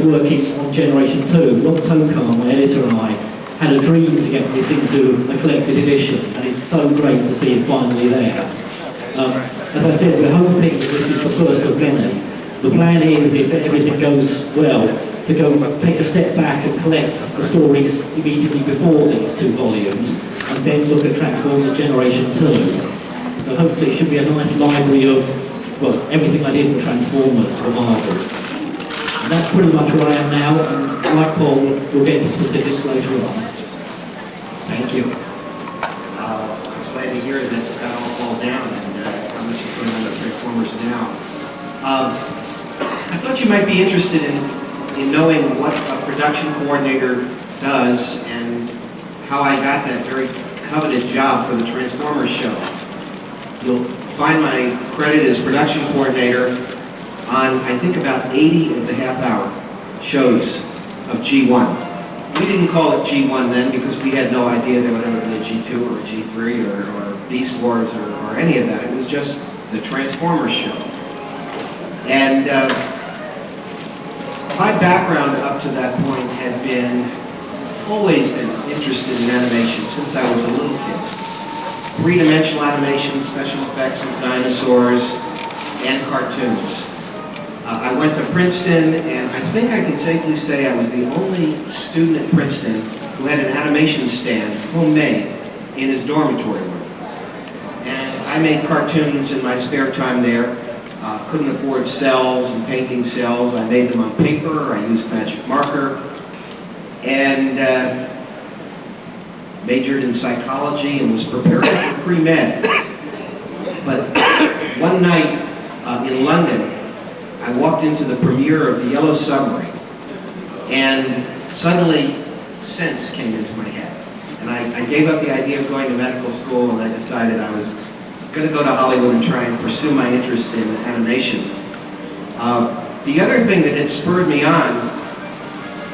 working on Generation 2. Long Tokar, my editor, and I had a dream to get this into a collected edition, and it's so great to see it finally there. As I said, we're hoping that this is the first of many. The plan is, if everything goes well, to go take a step back and collect the stories immediately before these two volumes, and then look at Transformers Generation 2. So hopefully it should be a nice library of, well, everything I did for Transformers for Marvel. And that's pretty much where I am now, and like Paul, we'll get into specifics later on. Thank you. I'm glad to hear that that all fall down and how much is going on with Transformers now. I thought you might be interested in knowing what a production coordinator does and how I got that very coveted job for the Transformers show. You'll find my credit as production coordinator on, I think, about 80 of the half-hour shows of G1. We didn't call it G1 then because we had no idea there would ever be a G2 or a G3 or Beast Wars or any of that. It was just the Transformers show. And my background up to that point had always been interested in animation since I was a little kid. Three-dimensional animation, special effects with dinosaurs, and cartoons. I went to Princeton, and I think I can safely say I was the only student at Princeton who had an animation stand, homemade, in his dormitory room. And I made cartoons in my spare time there. Couldn't afford cells and painting cells. I made them on paper. I used magic marker. And majored in psychology and was preparing for pre-med. But one night in London, I walked into the premiere of The Yellow Submarine, and suddenly sense came into my head. And I gave up the idea of going to medical school, and I decided I was going to go to Hollywood and try and pursue my interest in animation. The other thing that had spurred me on,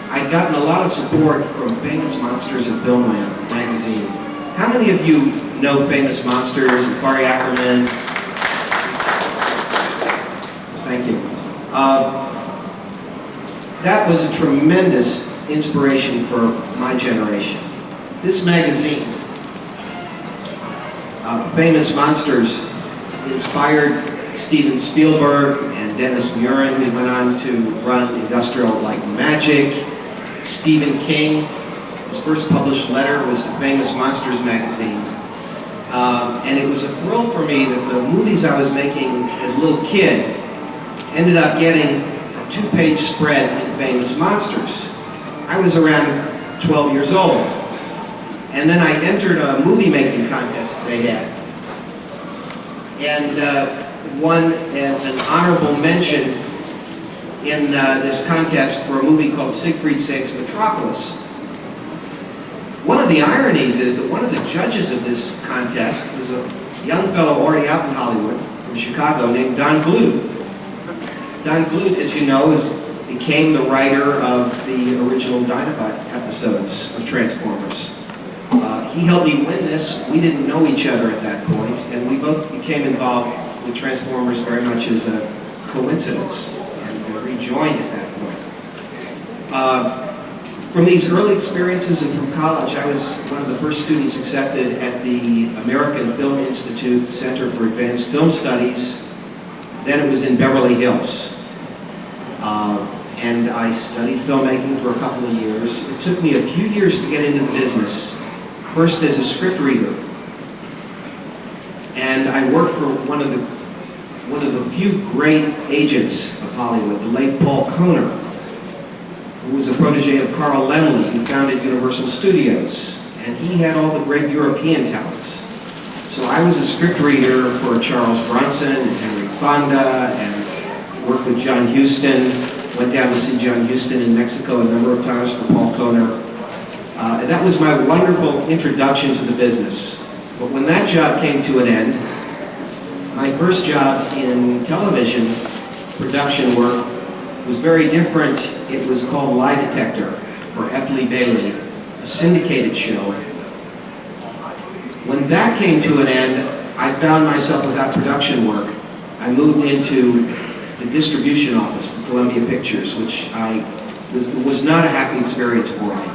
I'd gotten a lot of support from Famous Monsters of Filmland magazine. How many of you know Famous Monsters and Fari Ackerman? Thank you. That was a tremendous inspiration for my generation. This magazine, Famous Monsters, inspired Steven Spielberg and Dennis Muren, who went on to run Industrial Light and Magic. Stephen King, his first published letter was to Famous Monsters magazine. And it was a thrill for me that the movies I was making as a little kid ended up getting a 2-page spread in Famous Monsters. I was around 12 years old. And then I entered a movie-making contest they had. And won an honorable mention in this contest for a movie called Siegfried Saves Metropolis. One of the ironies is that one of the judges of this contest was a young fellow already out in Hollywood from Chicago named Don Bluth. Don Bluth, as you know, became the writer of the original Dinobot episodes of Transformers. He helped me win this. We didn't know each other at that point, and we both became involved with Transformers very much as a coincidence, and rejoined at that point. From these early experiences and from college, I was one of the first students accepted at the American Film Institute Center for Advanced Film Studies. Then it was in Beverly Hills. And I studied filmmaking for a couple of years. It took me a few years to get into the business. First as a script reader. And I worked for one of the few great agents of Hollywood, the late Paul Kohner, who was a protege of Carl Laemmle, who founded Universal Studios. And he had all the great European talents. So I was a script reader for Charles Bronson and Henry Fonda, and worked with John Huston. Went down to see John Huston in Mexico a number of times for Paul Kohner. And that was my wonderful introduction to the business. But when that job came to an end, my first job in television production work was very different. It was called Lie Detector for F. Lee Bailey, a syndicated show. When that came to an end, I found myself without production work. I moved into the distribution office for Columbia Pictures, which I was not a happy experience for me.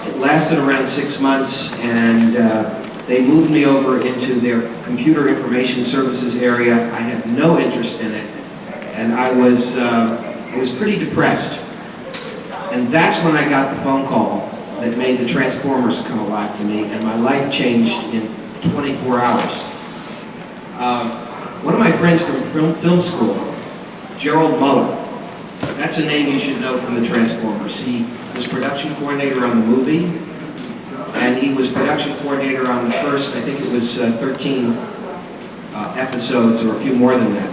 It lasted around 6 months, and they moved me over into their computer information services area. I had no interest in it, and I was pretty depressed. And that's when I got the phone call that made the Transformers come alive to me, and my life changed in 24 hours. One of my friends from film school, Gerald Muller, that's a name you should know from the Transformers. He was production coordinator on the movie, and he was production coordinator on the first, I think it was 13 episodes, or a few more than that.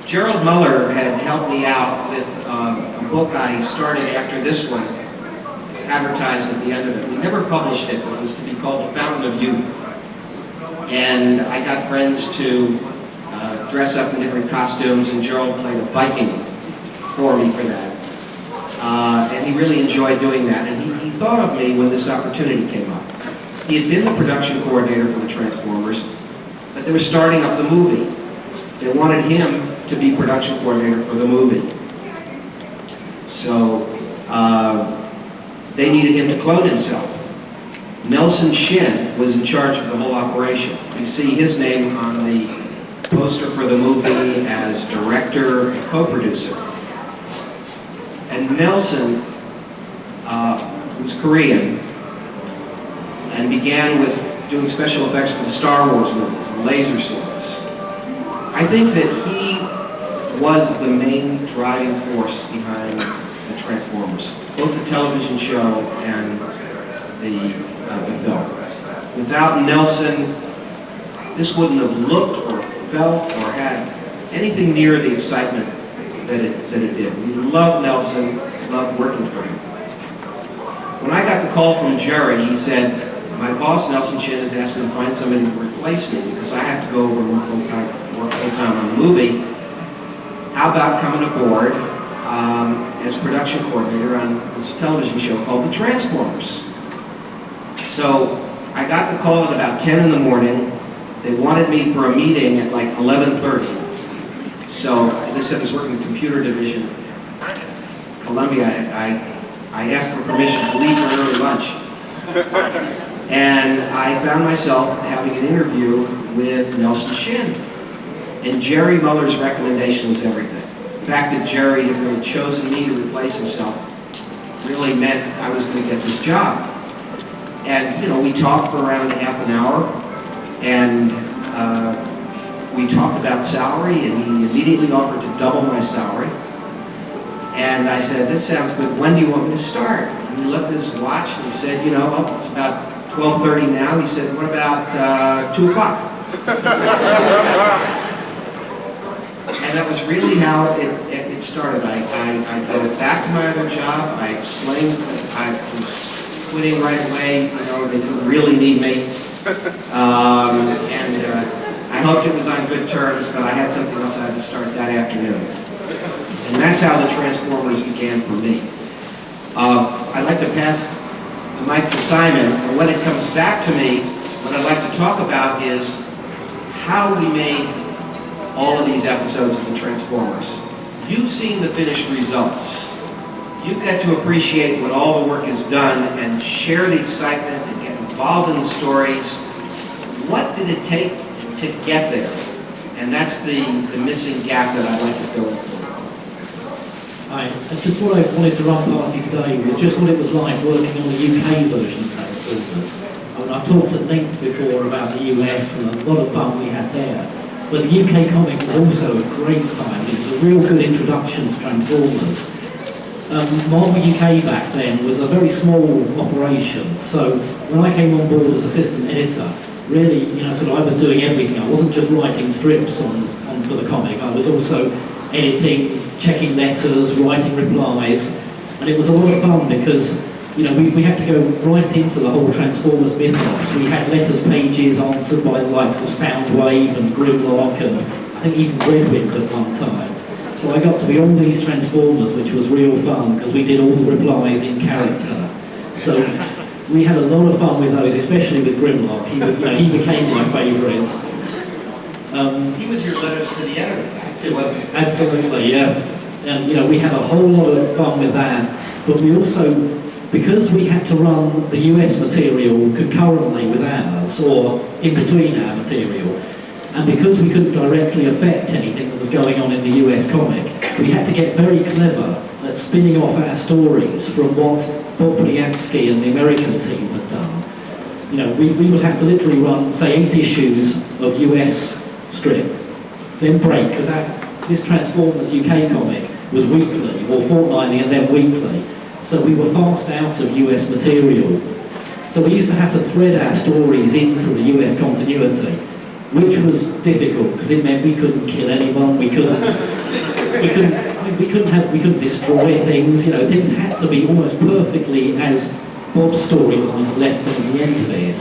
Gerald Muller had helped me out with a book I started after this one. It's advertised at the end of it. We never published it, but it was to be called The Fountain of Youth. And I got friends to dress up in different costumes, and Gerald played a Viking for me for that. And he really enjoyed doing that. And he thought of me when this opportunity came up. He had been the production coordinator for the Transformers, but they were starting up the movie. They wanted him to be production coordinator for the movie. So they needed him to clone himself. Nelson Shin was in charge of the whole operation. You see his name on the poster for the movie as director and co-producer. And Nelson was Korean and began with doing special effects for the Star Wars movies, the laser swords. I think that he was the main driving force behind the Transformers, both the television show and the film. Without Nelson, this wouldn't have looked or felt or had anything near the excitement that it did. We loved Nelson, loved working for him. When I got the call from Jerry, he said, my boss, Nelson Chin, has asked me to find somebody to replace me because I have to go over and work full-time on the movie. How about coming aboard as production coordinator on this television show called The Transformers? So I got the call at about 10 in the morning. They wanted me for a meeting at like 11:30. So, as I said, I was working in the computer division at Columbia. I asked for permission to leave for an early lunch. And I found myself having an interview with Nelson Shin. And Jerry Muller's recommendation was everything. The fact that Jerry had really chosen me to replace himself really meant I was going to get this job. And, you know, we talked for around half an hour, and we talked about salary, and he immediately offered to double my salary. And I said, this sounds good. When do you want me to start? And he looked at his watch and he said, you know, well, it's about 12:30 now. He said, what about 2 o'clock? And that was really how it started. I drove back to my other job. I explained that I was quitting right away. You know, they didn't really need me. I hoped it was on good terms, but I had something else I had to start that afternoon. And that's how the Transformers began for me. I'd like to pass the mic to Simon, and when it comes back to me, what I'd like to talk about is how we made all of these episodes of the Transformers. You've seen the finished results. You get to appreciate what all the work is done and share the excitement and get involved in the stories. What did it take to get there? And that's the missing gap that I'd like to fill in for. Hi. And just what I wanted to run past you today was just what it was like working on the UK version of Transformers. I mean, I've talked at length before about the US and a lot of fun we had there. But the UK comic was also a great time. It was a real good introduction to Transformers. Marvel UK back then was a very small operation, so when I came on board as assistant editor, really, you know, sort of I was doing everything. I wasn't just writing strips on for the comic. I was also editing, checking letters, writing replies, and it was a lot of fun because, you know, we had to go right into the whole Transformers mythos. We had letters pages answered by the likes of Soundwave and Grimlock and I think even Redwind at one time. So I got to be on these Transformers, which was real fun because we did all the replies in character. So we had a lot of fun with those, especially with Grimlock. He was, you know, he became my favourite. He was your letters to the editor, too, wasn't he? Absolutely, yeah. And we had a whole lot of fun with that, but we also, because we had to run the US material concurrently with ours, or in between our material, and because we couldn't directly affect anything that was going on in the US comic, we had to get very clever at spinning off our stories from what Bob Priatsky and the American team had done. We would have to literally run, say, 8 issues of US strip, then break, because this Transformers UK comic was weekly, or fortnightly, and then weekly. So we were fast out of US material. So we used to have to thread our stories into the US continuity, which was difficult, because it meant we couldn't kill anyone, we couldn't destroy things, things had to be almost perfectly as Bob's storyline left them at the end of it.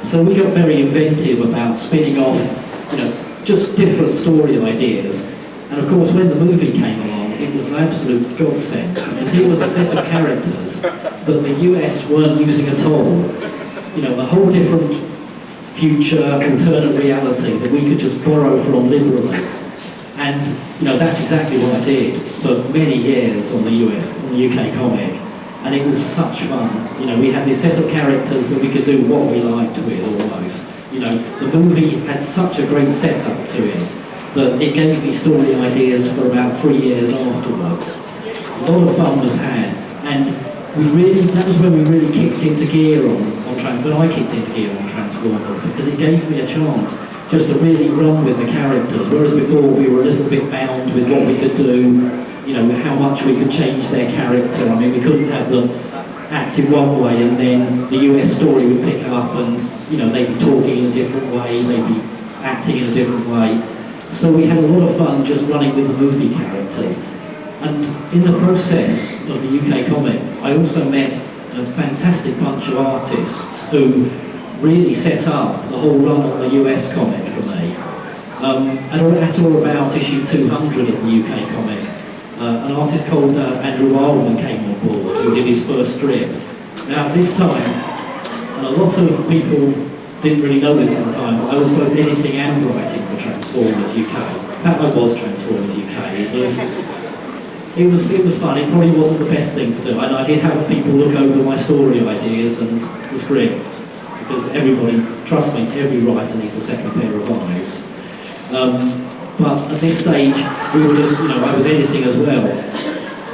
So we got very inventive about spinning off, just different story ideas. And of course, when the movie came along, it was an absolute godsend, because here was a set of characters that the US weren't using at all. A whole different future, alternate reality that we could just borrow from liberally. And that's exactly what I did for many years on the UK comic. And it was such fun. We had this set of characters that we could do what we liked with, almost. The movie had such a great setup to it that it gave me story ideas for about 3 years afterwards. A lot of fun was had, and that was when we really kicked into gear when I kicked into gear on Transformers, because it gave me a chance just to really run with the characters, whereas before we were a little bit bound with what we could do, how much we could change their character. I mean, we couldn't have them act in one way and then the US story would pick up and, they'd be talking in a different way, they'd be acting in a different way. So we had a lot of fun just running with the movie characters. And in the process of the UK comic, I also met a fantastic bunch of artists who really set up the whole run on the US comic for me. At or about issue 200 of the UK comic, an artist called Andrew Wildman came on board, who did his first strip. Now, at this time, and a lot of people didn't really know this at the time, but I was both editing and writing for Transformers UK. In fact, I was Transformers UK. It was fun. It probably wasn't the best thing to do. And I did have people look over my story ideas and the scripts, because trust me, every writer needs a second pair of eyes. But at this stage, we were just, I was editing as well.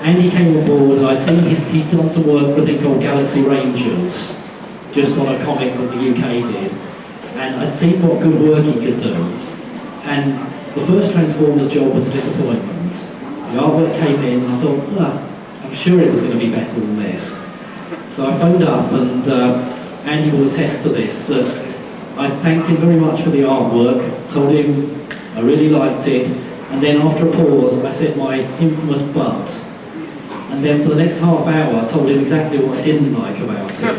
Andy came on board, and I'd seen he'd done some work for a thing called Galaxy Rangers, just on a comic that the UK did. And I'd seen what good work he could do. And the first Transformers job was a disappointment. The artwork came in, and I thought, I'm sure it was going to be better than this. So I phoned up, and Andy will attest to this, that I thanked him very much for the artwork, told him I really liked it, and then after a pause, I said my infamous but. And then for the next half hour, I told him exactly what I didn't like about it.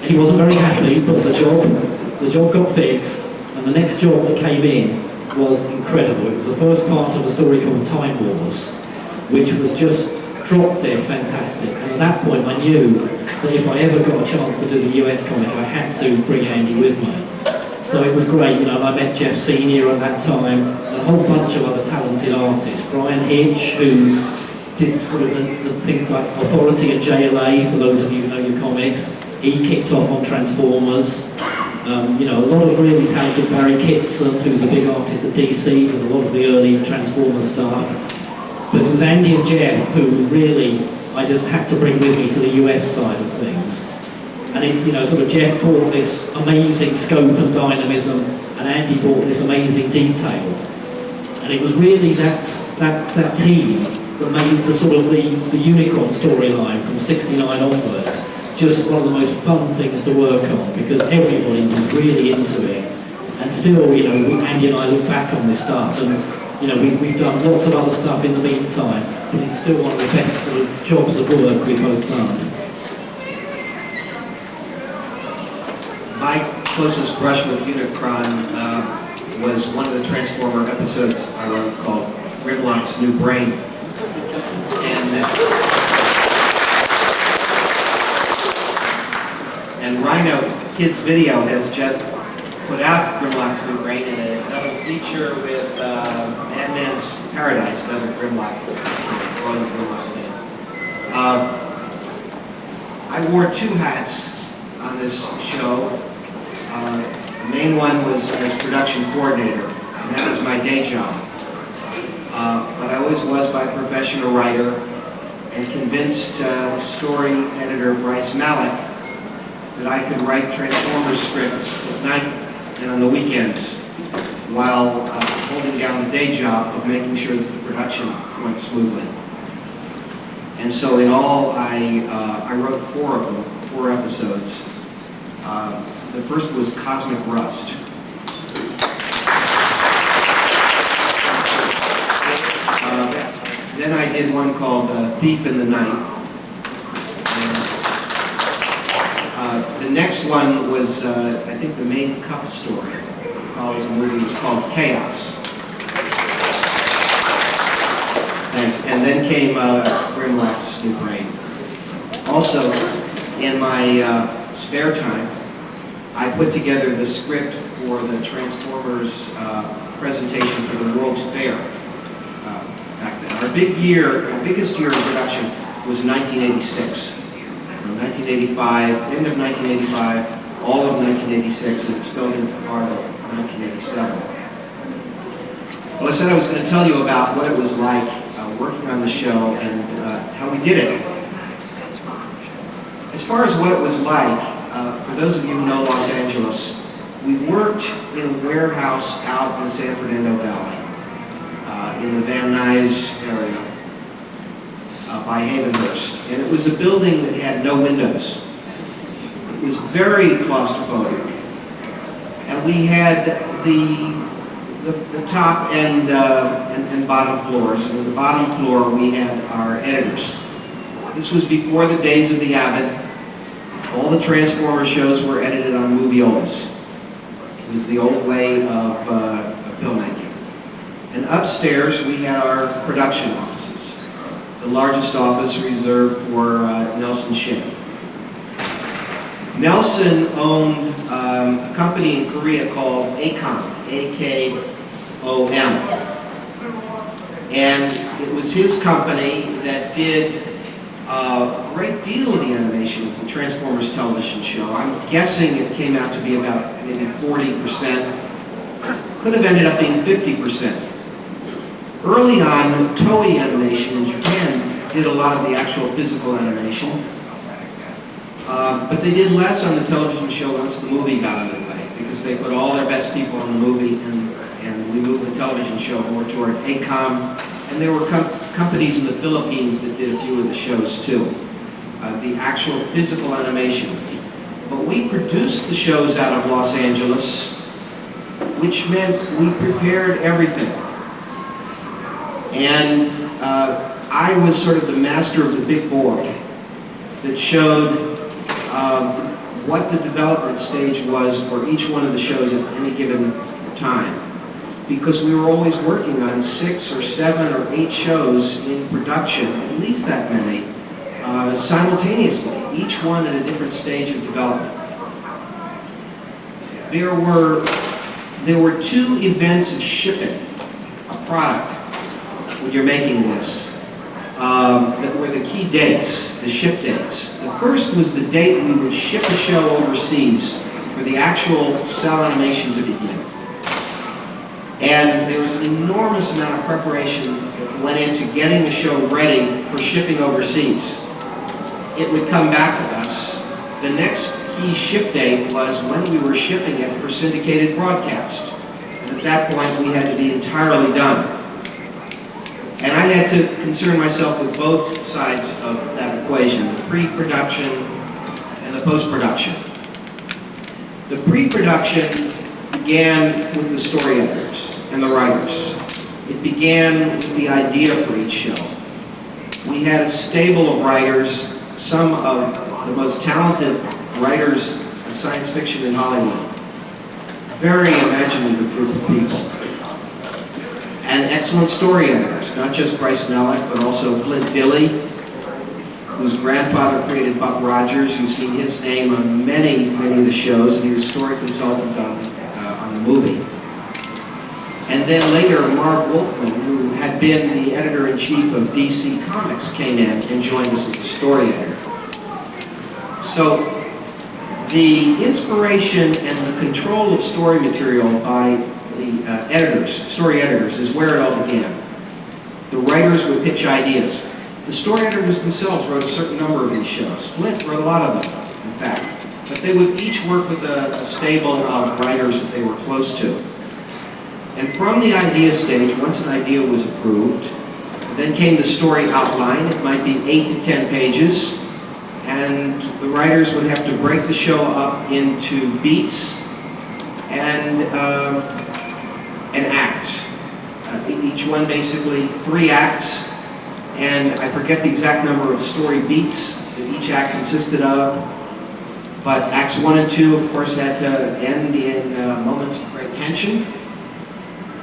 He wasn't very happy, but the job got fixed, and the next job that came in was incredible. It was the first part of a story called Time Wars, which was just drop dead fantastic. And at that point, I knew that if I ever got a chance to do the US comic, I had to bring Andy with me. So it was great, I met Jeff Senior at that time, and a whole bunch of other talented artists. Brian Hitch, who did sort of the things like Authority at JLA, for those of you who know your comics. He kicked off on Transformers. A lot of really talented Barry Kitson, who's a big artist at DC, did a lot of the early Transformers stuff. But it was Andy and Jeff who really, I just had to bring with me to the US side of things. And Jeff brought this amazing scope and dynamism, and Andy brought this amazing detail. And it was really that team that made the Unicorn storyline from '69 onwards just one of the most fun things to work on, because everybody was really into it. And still, Andy and I look back on this stuff, and we've done lots of other stuff in the meantime, but it's still one of the best sort of jobs of work we've both done. My closest brush with Unicron was one of the Transformer episodes I wrote called Grimlock's New Brain. And Rhino Kids Video has just put out Grimlock's New Brain in a double feature with Dead Man's Paradise, another Grimlock, fans. I wore two hats on this show. The main one was as production coordinator, and that was my day job. But I always was by profession a writer, and convinced story editor Bryce Malik that I could write Transformers scripts at night and on the weekends while holding down the day job of making sure that the production went smoothly. And so in all, I wrote 4 of them, 4 episodes. The first was Cosmic Rust. Then I did one called Thief in the Night. The next one was, I think, the main cup story. The movie was called Chaos. Thanks. And then came Grimlock's New Brain. Also, in my spare time, I put together the script for the Transformers presentation for the World's Fair back then. Our biggest year of production was 1986. 1985, end of 1985, all of 1986, and it spilled into part of 1987. Well, I said I was going to tell you about what it was like working on the show and how we did it. As far as what it was like, for those of you who know Los Angeles, we worked in a warehouse out in the San Fernando Valley, in the Van Nuys area. By Havenhurst, and it was a building that had no windows. It was very claustrophobic, and we had the top and bottom floors, and on the bottom floor we had our editors. This was before the days of the Avid. All the Transformer shows were edited on moviolas. It was the old way of filmmaking. And upstairs we had our production offices. The largest office reserved for Nelson Shin. Nelson owned a company in Korea called AKOM, A-K-O-M. And it was his company that did a great deal of the animation of the Transformers television show. I'm guessing it came out to be about maybe 40%. Could have ended up being 50%. Early on, Toei Animation in Japan did a lot of the actual physical animation, but they did less on the television show once the movie got underway, because they put all their best people on the movie, and we moved the television show more toward AKOM, and there were companies in the Philippines that did a few of the shows too, the actual physical animation. But we produced the shows out of Los Angeles, which meant we prepared everything. And I was sort of the master of the big board that showed what the development stage was for each one of the shows at any given time. Because we were always working on 6 or 7 or 8 shows in production, at least that many, simultaneously, each one at a different stage of development. There were 2 events of shipping a product when you're making this, that were the key dates, the ship dates. The first was the date we would ship a show overseas for the actual cell animation to begin. And there was an enormous amount of preparation that went into getting the show ready for shipping overseas. It would come back to us. The next key ship date was when we were shipping it for syndicated broadcast. And at that point, we had to be entirely done. And I had to concern myself with both sides of that equation, the pre-production and the post-production. The pre-production began with the story editors and the writers. It began with the idea for each show. We had a stable of writers, some of the most talented writers in science fiction in Hollywood. Very imaginative group of people. And excellent story editors, not just Bryce Malik, but also Flint Dilley, whose grandfather created Buck Rogers. You've seen his name on many of the shows, and he was story consultant on the movie. And then later, Marv Wolfman, who had been the editor-in-chief of DC Comics, came in and joined us as a story editor. So the inspiration and the control of story material by the editors, story editors, is where it all began. The writers would pitch ideas. The story editors themselves wrote a certain number of these shows. Flint wrote a lot of them, in fact. But they would each work with a stable of writers that they were close to. And from the idea stage, once an idea was approved, then came the story outline. It might be 8 to 10 pages. And the writers would have to break the show up into beats and acts. Each one basically 3 acts. And I forget the exact number of story beats that each act consisted of. But acts 1 and 2, of course, had to end in moments of great tension.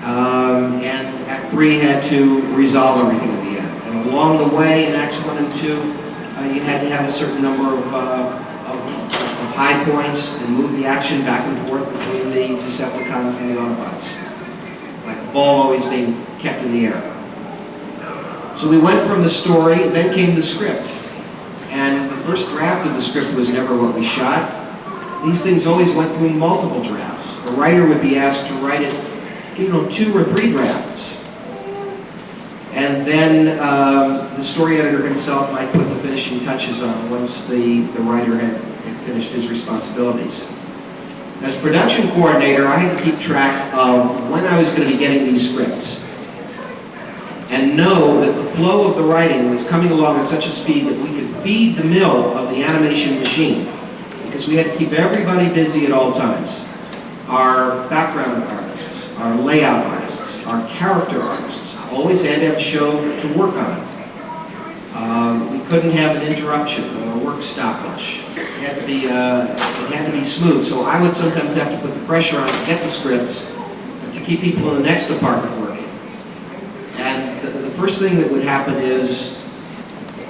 And Act 3 had to resolve everything at the end. And along the way, in Acts 1 and 2, you had to have a certain number of high points and move the action back and forth between the Decepticons and the Autobots. Like a ball always being kept in the air. So we went from the story, then came the script. And the first draft of the script was never what we shot. These things always went through multiple drafts. The writer would be asked to write it, 2 or 3 drafts. And then the story editor himself might put the finishing touches on once the writer had finished his responsibilities. As production coordinator, I had to keep track of when I was going to be getting these scripts and know that the flow of the writing was coming along at such a speed that we could feed the mill of the animation machine, because we had to keep everybody busy at all times. Our background artists, our layout artists, our character artists always had to have a show to work on. We couldn't have an interruption or a work stoppage. It had to be smooth. So I would sometimes have to put the pressure on to get the scripts to keep people in the next department working. And the first thing that would happen is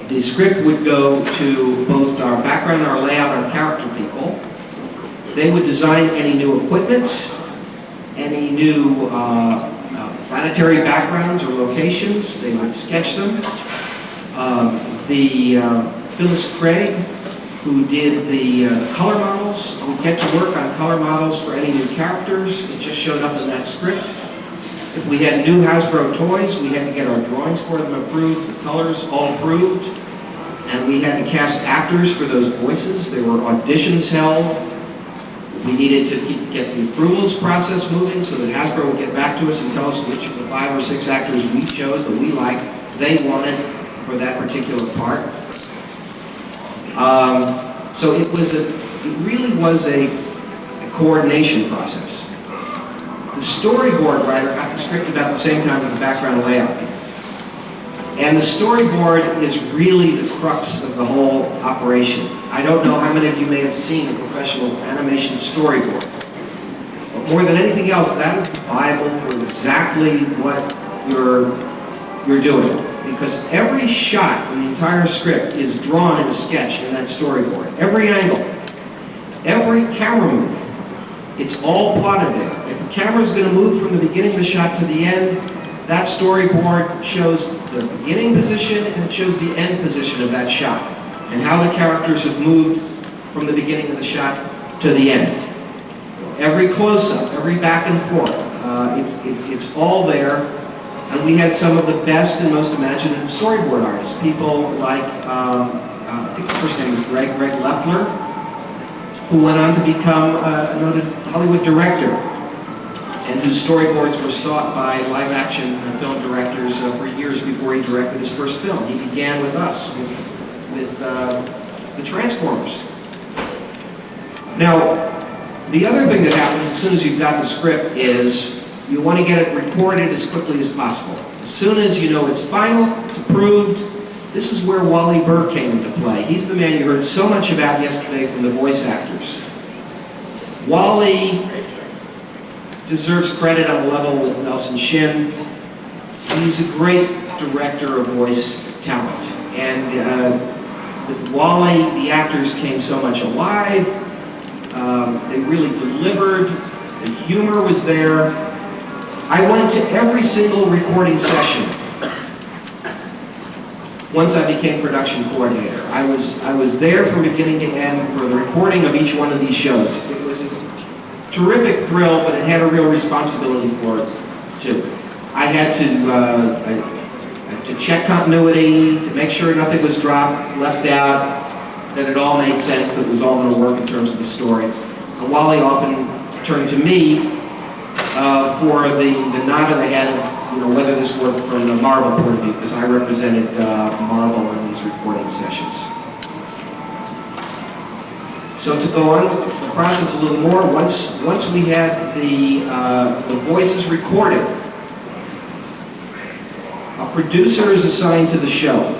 the script would go to both our background, our layout, our character people. They would design any new equipment, any new planetary backgrounds or locations. They would sketch them. Phyllis Craig, who did the color models, would get to work on color models for any new characters that just showed up in that script. If we had new Hasbro toys, we had to get our drawings for them approved, the colors all approved, and we had to cast actors for those voices. There were auditions held. We needed to get the approvals process moving so that Hasbro would get back to us and tell us which of the 5 or 6 actors we chose that we liked, they wanted for that particular part. So it really was a coordination process. The storyboard writer got the script about the same time as the background layout. And the storyboard is really the crux of the whole operation. I don't know how many of you may have seen a professional animation storyboard. But more than anything else, that is the Bible for exactly what you're doing. Because every shot in the entire script is drawn in a sketch in that storyboard. Every angle, every camera move, it's all plotted there. If a camera is going to move from the beginning of the shot to the end, that storyboard shows the beginning position and it shows the end position of that shot, and how the characters have moved from the beginning of the shot to the end. Every close-up, every back and forth, it's all there. And we had some of the best and most imaginative storyboard artists. People like, I think his first name was Greg Leffler, who went on to become a noted Hollywood director, and whose storyboards were sought by live-action film directors for years before he directed his first film. He began with us, with the Transformers. Now, the other thing that happens as soon as you've got the script is you want to get it recorded as quickly as possible. As soon as you know it's final, it's approved, this is where Wally Burr came into play. He's the man you heard so much about yesterday from the voice actors. Wally deserves credit on a level with Nelson Shin. He's a great director of voice talent. And with Wally, the actors came so much alive. They really delivered. The humor was there. I went to every single recording session once I became production coordinator. I was there from beginning to end for the recording of each one of these shows. It was a terrific thrill, but it had a real responsibility for it too. I had to check continuity, to make sure nothing was dropped, left out, that it all made sense, that it was all going to work in terms of the story. And Wally often turned to me for the nod of the head of whether this worked from the Marvel point of view, because I represented Marvel in these recording sessions. So to go on the process a little more, once we had the voices recorded, a producer is assigned to the show.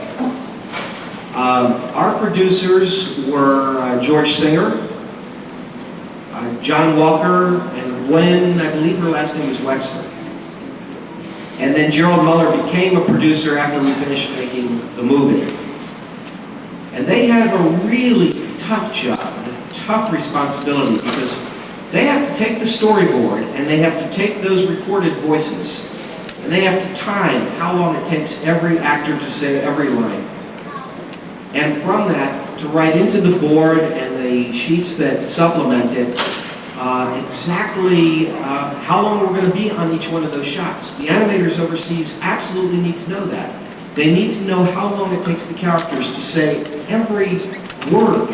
Our producers were George Singer, John Walker, and Gwen, I believe her last name was Wexler. And then Gerald Muller became a producer after we finished making the movie. And they have a really tough job, a tough responsibility, because they have to take the storyboard and they have to take those recorded voices and they have to time how long it takes every actor to say every line. And from that, to write into the board and the sheets that supplement it, exactly how long we're going to be on each one of those shots. The animators overseas absolutely need to know that. They need to know how long it takes the characters to say every word.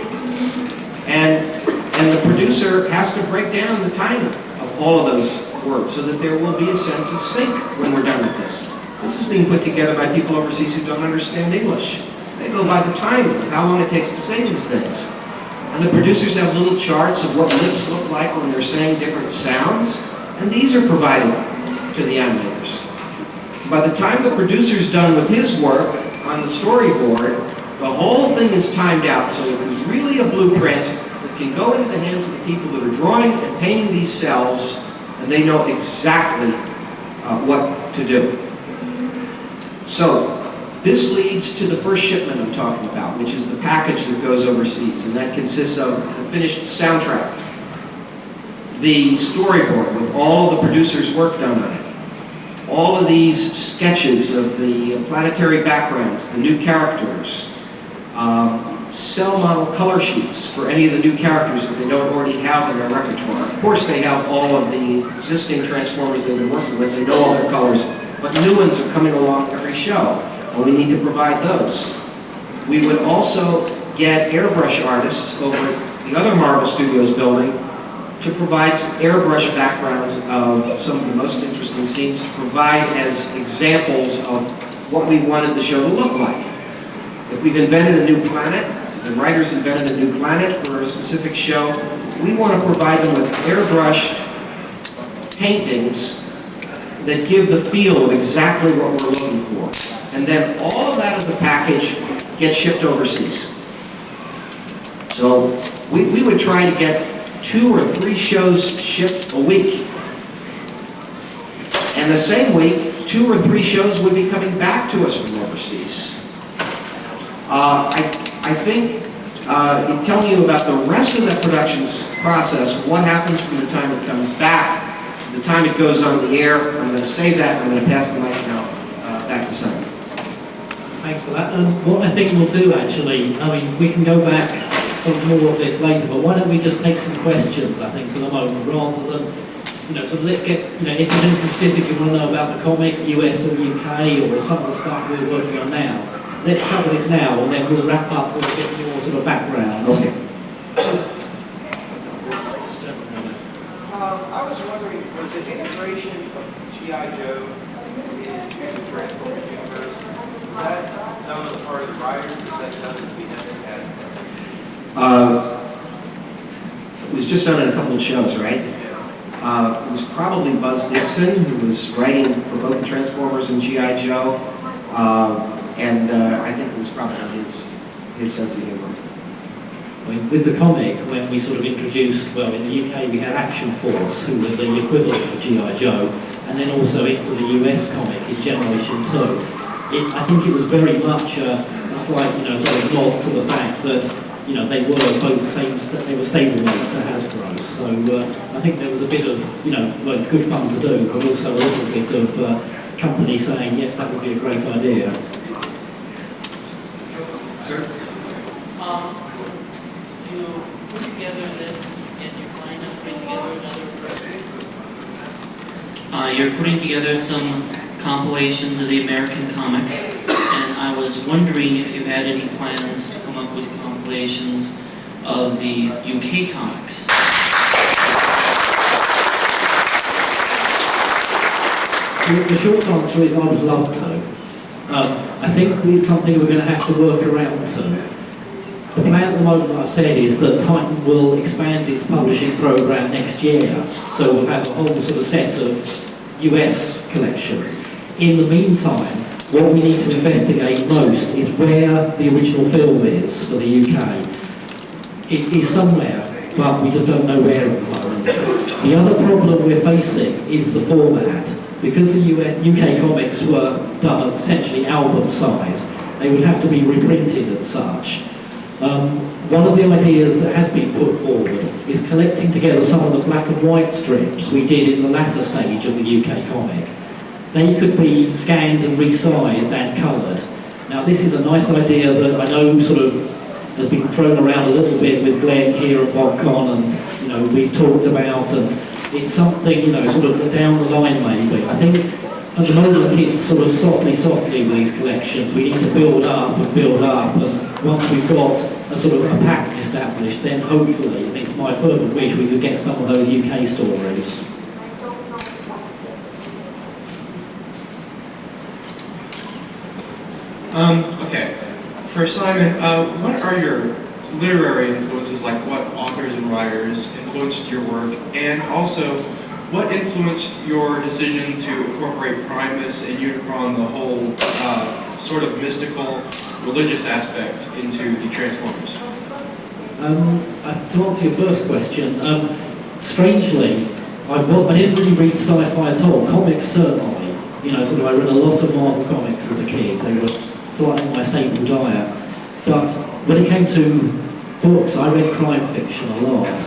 And the producer has to break down the timing of all of those words so that there will be a sense of sync when we're done with this. This is being put together by people overseas who don't understand English. They go by the timing of how long it takes to say these things. And the producers have little charts of what lips look like when they're saying different sounds, and these are provided to the animators. By the time the producer's done with his work on the storyboard, the whole thing is timed out, so it is really a blueprint that can go into the hands of the people that are drawing and painting these cells, and they know exactly what to do. So, this leads to the first shipment I'm talking about, which is the package that goes overseas, and that consists of the finished soundtrack, the storyboard with all of the producer's work done on it, all of these sketches of the planetary backgrounds, the new characters, cell model color sheets for any of the new characters that they don't already have in their repertoire. Of course, they have all of the existing Transformers they've been working with, they know all their colors, but new ones are coming along every show. And we need to provide those. We would also get airbrush artists over at the other Marvel Studios building to provide some airbrush backgrounds of some of the most interesting scenes to provide as examples of what we wanted the show to look like. If we've invented a new planet, the writers invented a new planet for a specific show, we want to provide them with airbrushed paintings that give the feel of exactly what we're looking for. And then all of that as a package gets shipped overseas. So we would try to get 2 or 3 shows shipped a week. And the same week, 2 or 3 shows would be coming back to us from overseas. I think in telling you about the rest of the production process, what happens from the time it comes back, to the time it goes on the air, I'm going to save that, and I'm going to pass the mic now back to Simon. Thanks for that. What I think we'll do actually, I mean, we can go back for more of this later, but why don't we just take some questions, I think, for the moment, rather than, so let's get, if there's anything specific you want to know about the comic, US or UK, or some of the stuff we're working on now, let's cover this now, and then we'll wrap up with a bit more sort of background. Okay. I was wondering, was the integration of G.I. Joe in the Transformers universe, was that done on the part of the writers, or was that done at the It was just done in a couple of shows, right? It was probably Buzz Dixon, who was writing for both the Transformers and G.I. Joe, and I think it was probably his sense of humor. I mean, with the comic, when we sort of introduced, well, in the UK we had Action Force, who were the equivalent of G.I. Joe, and then also into the US comic in Generation 2. I think it was very much a slight, sort of nod to the fact that you know, they were both they were stable mates at Hasbro. So I think there was a bit of, you know, well, it's good fun to do, but also a little bit of company saying, yes, that would be a great idea. Sir? You've put together this and you're planning on putting together another. You're putting together some compilations of the American comics, and I was wondering if you had any plans to come up with compilations of the UK comics. The short answer is I would love to. I think it's something we're going to have to work around to. The plan at the moment, I've said, is that Titan will expand its publishing program next year, so we'll have a whole sort of set of US collections. In the meantime, what we need to investigate most is where the original film is for the UK. It is somewhere, but we just don't know where at the moment. The other problem we're facing is the format. Because the UK comics were done at essentially album size, they would have to be reprinted as such. One of the ideas that has been put forward is collecting together some of the black and white strips we did in the latter stage of the UK comic. They could be scanned and resized and coloured. Now this is a nice idea that I know sort of has been thrown around a little bit with Glenn here at BotCon, and you know we've talked about, and it's something, you know, sort of down the line maybe. I think at the moment it's sort of softly with these collections. We need to build up, and once we've got a sort of a pattern established, then hopefully, and it's my fervent wish, we could get some of those UK stories. Okay, for Simon, what are your literary influences, like what authors and writers influenced your work, and also what influenced your decision to incorporate Primus and Unicron, the whole sort of mystical, religious aspect, into the Transformers? To answer your first question, strangely, I didn't really read sci-fi at all. Comics certainly, you know, sort of I read a lot of Marvel comics as a kid. They were slightly my staple diet. But when it came to books, I read crime fiction a lot.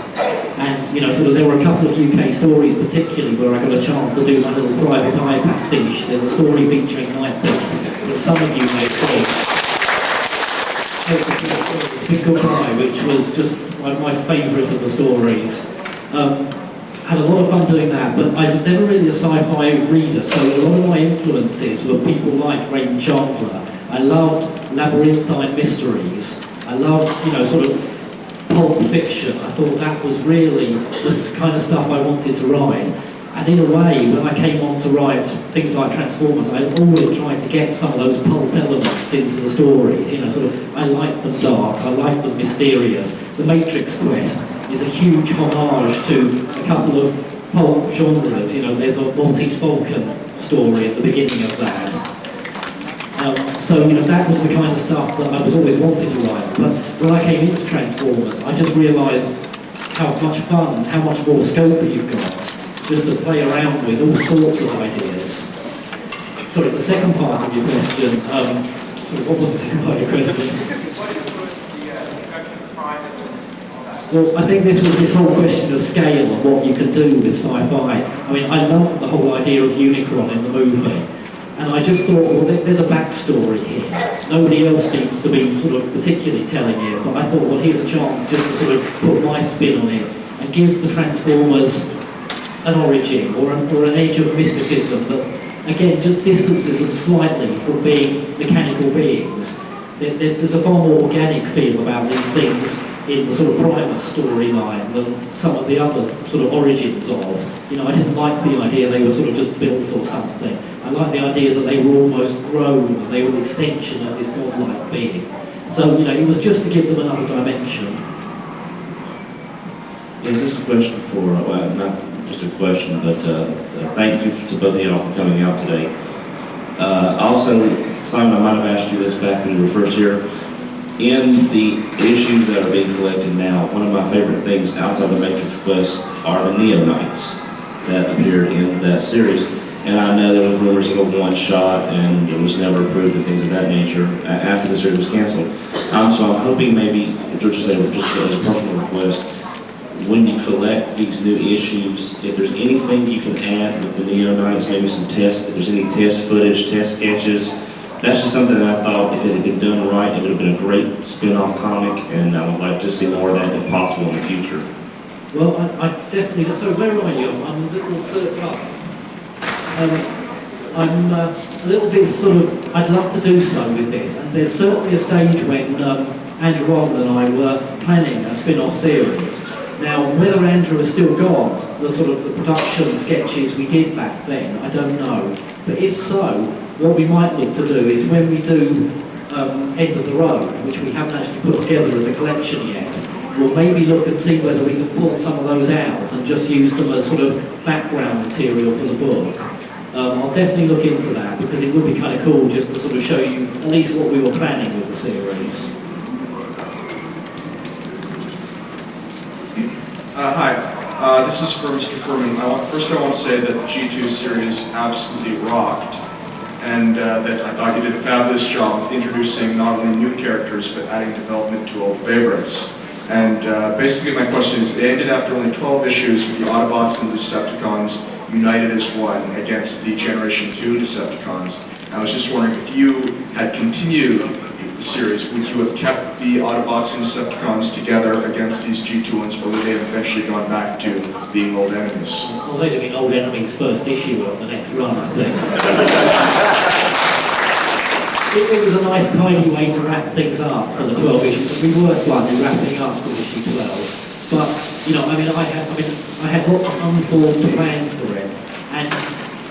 And, you know, sort of there were a couple of UK stories particularly where I got a chance to do my little private eye pastiche. There's a story featuring Nightbot that some of you may see. Big Goodbye, which was just my favourite of the stories. Had a lot of fun doing that, but I was never really a sci-fi reader, so a lot of my influences were people like Raymond Chandler. I loved labyrinthine mysteries. I loved, you know, sort of pulp fiction. I thought that was really the kind of stuff I wanted to write. And in a way, when I came on to write things like Transformers, I always tried to get some of those pulp elements into the stories. You know, sort of, I like them dark, I like them mysterious. The Matrix Quest is a huge homage to a couple of pulp genres. You know, there's a Maltese Falcon story at the beginning of that. So, you know, that was the kind of stuff that I was always wanting to write. But when I came into Transformers, I just realised how much fun, how much more scope you've got just to play around with all sorts of ideas. Sorry, the second part of your question, what was the second part of your question? Well, I think this was this whole question of scale and what you can do with sci-fi. I mean, I loved the whole idea of Unicron in the movie. And I just thought, well, there's a backstory here. Nobody else seems to be sort of particularly telling it, but I thought, well, here's a chance just to sort of put my spin on it and give the Transformers an origin or an edge of mysticism that, again, just distances them slightly from being mechanical beings. There's a far more organic feel about these things in the sort of Primus storyline than some of the other sort of origins of. You know, I didn't like the idea they were sort of just built or something. I like the idea that they were almost grown, they were an extension of this godlike being. So, you know, it was just to give them another dimension. Yes, this is a question for, well, not just a question, but thank you to both of y'all for coming out today. Also, Simon, I might have asked you this back when you were first here. In the issues that are being collected now, one of my favorite things outside the Matrix Quest are the Neo Knights that appeared in that series. And I know there was rumors of a one shot and it was never approved and things of that nature after the series was canceled. So I'm hoping maybe, just as a personal request, when you collect these new issues, if there's anything you can add with the Neonites, maybe some tests, if there's any test footage, test sketches, that's just something that I thought if it had been done right, it would have been a great spin-off comic, and I would like to see more of that if possible in the future. Well, I definitely, so where are you? I'm a little search up. I'm a little bit sort of, I'd love to do so with this, and there's certainly a stage when Andrew Ronald and I were planning a spin-off series. Now, whether Andrew has still got the sort of the production sketches we did back then, I don't know. But if so, what we might look to do is when we do End of the Road, which we haven't actually put together as a collection yet, we'll maybe look and see whether we can pull some of those out and just use them as sort of background material for the book. I'll definitely look into that because it would be kind of cool just to sort of show you at least what we were planning with the series. Hi, this is for Mr. Furman. First I want to say that the G2 series absolutely rocked, and that I thought you did a fabulous job of introducing not only new characters, but adding development to old favorites. And basically my question is, it ended after only 12 issues with the Autobots and the Decepticons united as one against the Generation 2 Decepticons. And I was just wondering, if you had continued the series, would you have kept the Autobots and Decepticons together against these G2 ones, or would they have eventually gone back to being old enemies? Well, they'd have been old enemies first issue of the next run, I think. It was a nice, tidy way to wrap things up for the 12 issues, and we were slightly wrapping up with issue 12. But, you know, I had lots of unformed plans for it, and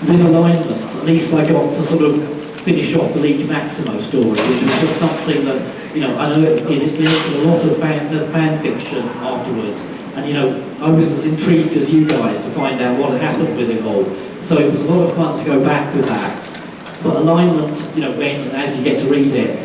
with alignment, at least I got to sort of finish off the Leech Maximo story, which was just something that, you know, I know it led to a lot of fan fiction afterwards, and, you know, I was as intrigued as you guys to find out what had happened with it all. So it was a lot of fun to go back with that. But alignment, you know, when and as you get to read it,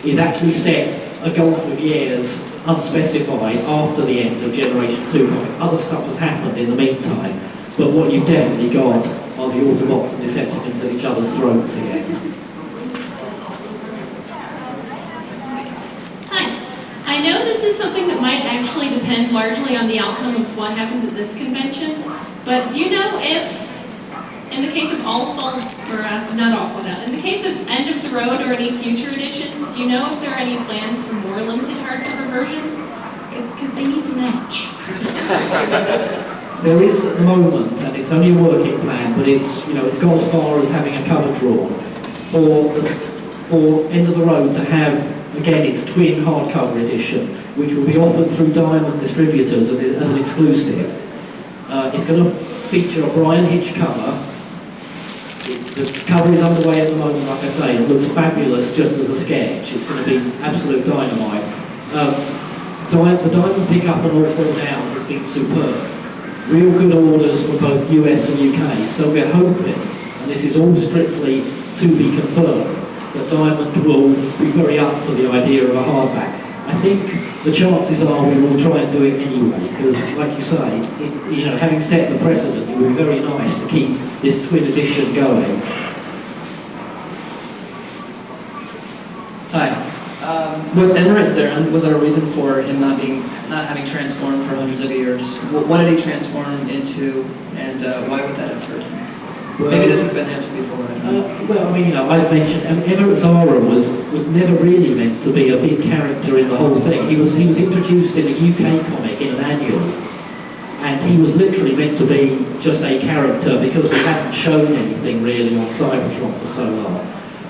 is actually set a gulf of years, unspecified, after the end of Generation 2. Other stuff has happened in the meantime, but what you've definitely got are the Autobots and Decepticons at each other's throats again. Hi. I know this is something that might actually depend largely on the outcome of what happens at this convention, but do you know if, in the case of in the case of End of the Road or any future editions, do you know if there are any plans for more limited hardcover versions? Because they need to match. There is at the moment, and it's only a working plan, but it's, you know, it's gone as far as having a cover drawn for End of the Road to have, again, its twin hardcover edition, which will be offered through Diamond distributors as an exclusive. It's going to feature a Brian Hitch cover. The cover is underway at the moment, like I say. It looks fabulous just as a sketch. It's going to be absolute dynamite. The Diamond pickup and all four down has been superb. Real good orders for both US and UK, so we're hoping, and this is all strictly to be confirmed, that Diamond will be very up for the idea of a hardback. I think the chances are we will try and do it anyway, because, like you say, you know, having set the precedent, it would be very nice to keep this twin edition going. Hi. With Enrit Zeman, was there a reason for him not having transformed for hundreds of years? What did he transform into, and why would that have hurt him? Well, maybe this has been answered before. Well, I mean, you know, I've mentioned Enrit Zara was never really meant to be a big character in the whole thing. He was introduced in a UK comic in an annual, and he was literally meant to be just a character because we hadn't shown anything really on Cybertron for so long.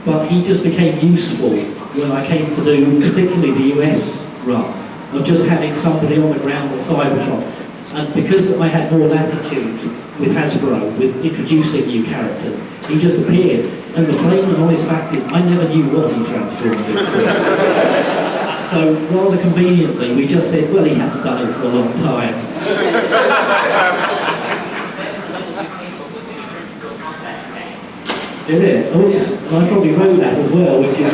But he just became useful when I came to do particularly the US run, of just having somebody on the ground at Cybertron. And because I had more latitude with Hasbro, with introducing new characters, he just appeared. And the plain and honest fact is, I never knew what he transformed into. So rather conveniently, we just said, well, he hasn't done it for a long time. Did it? Oops, I probably wrote that as well, which is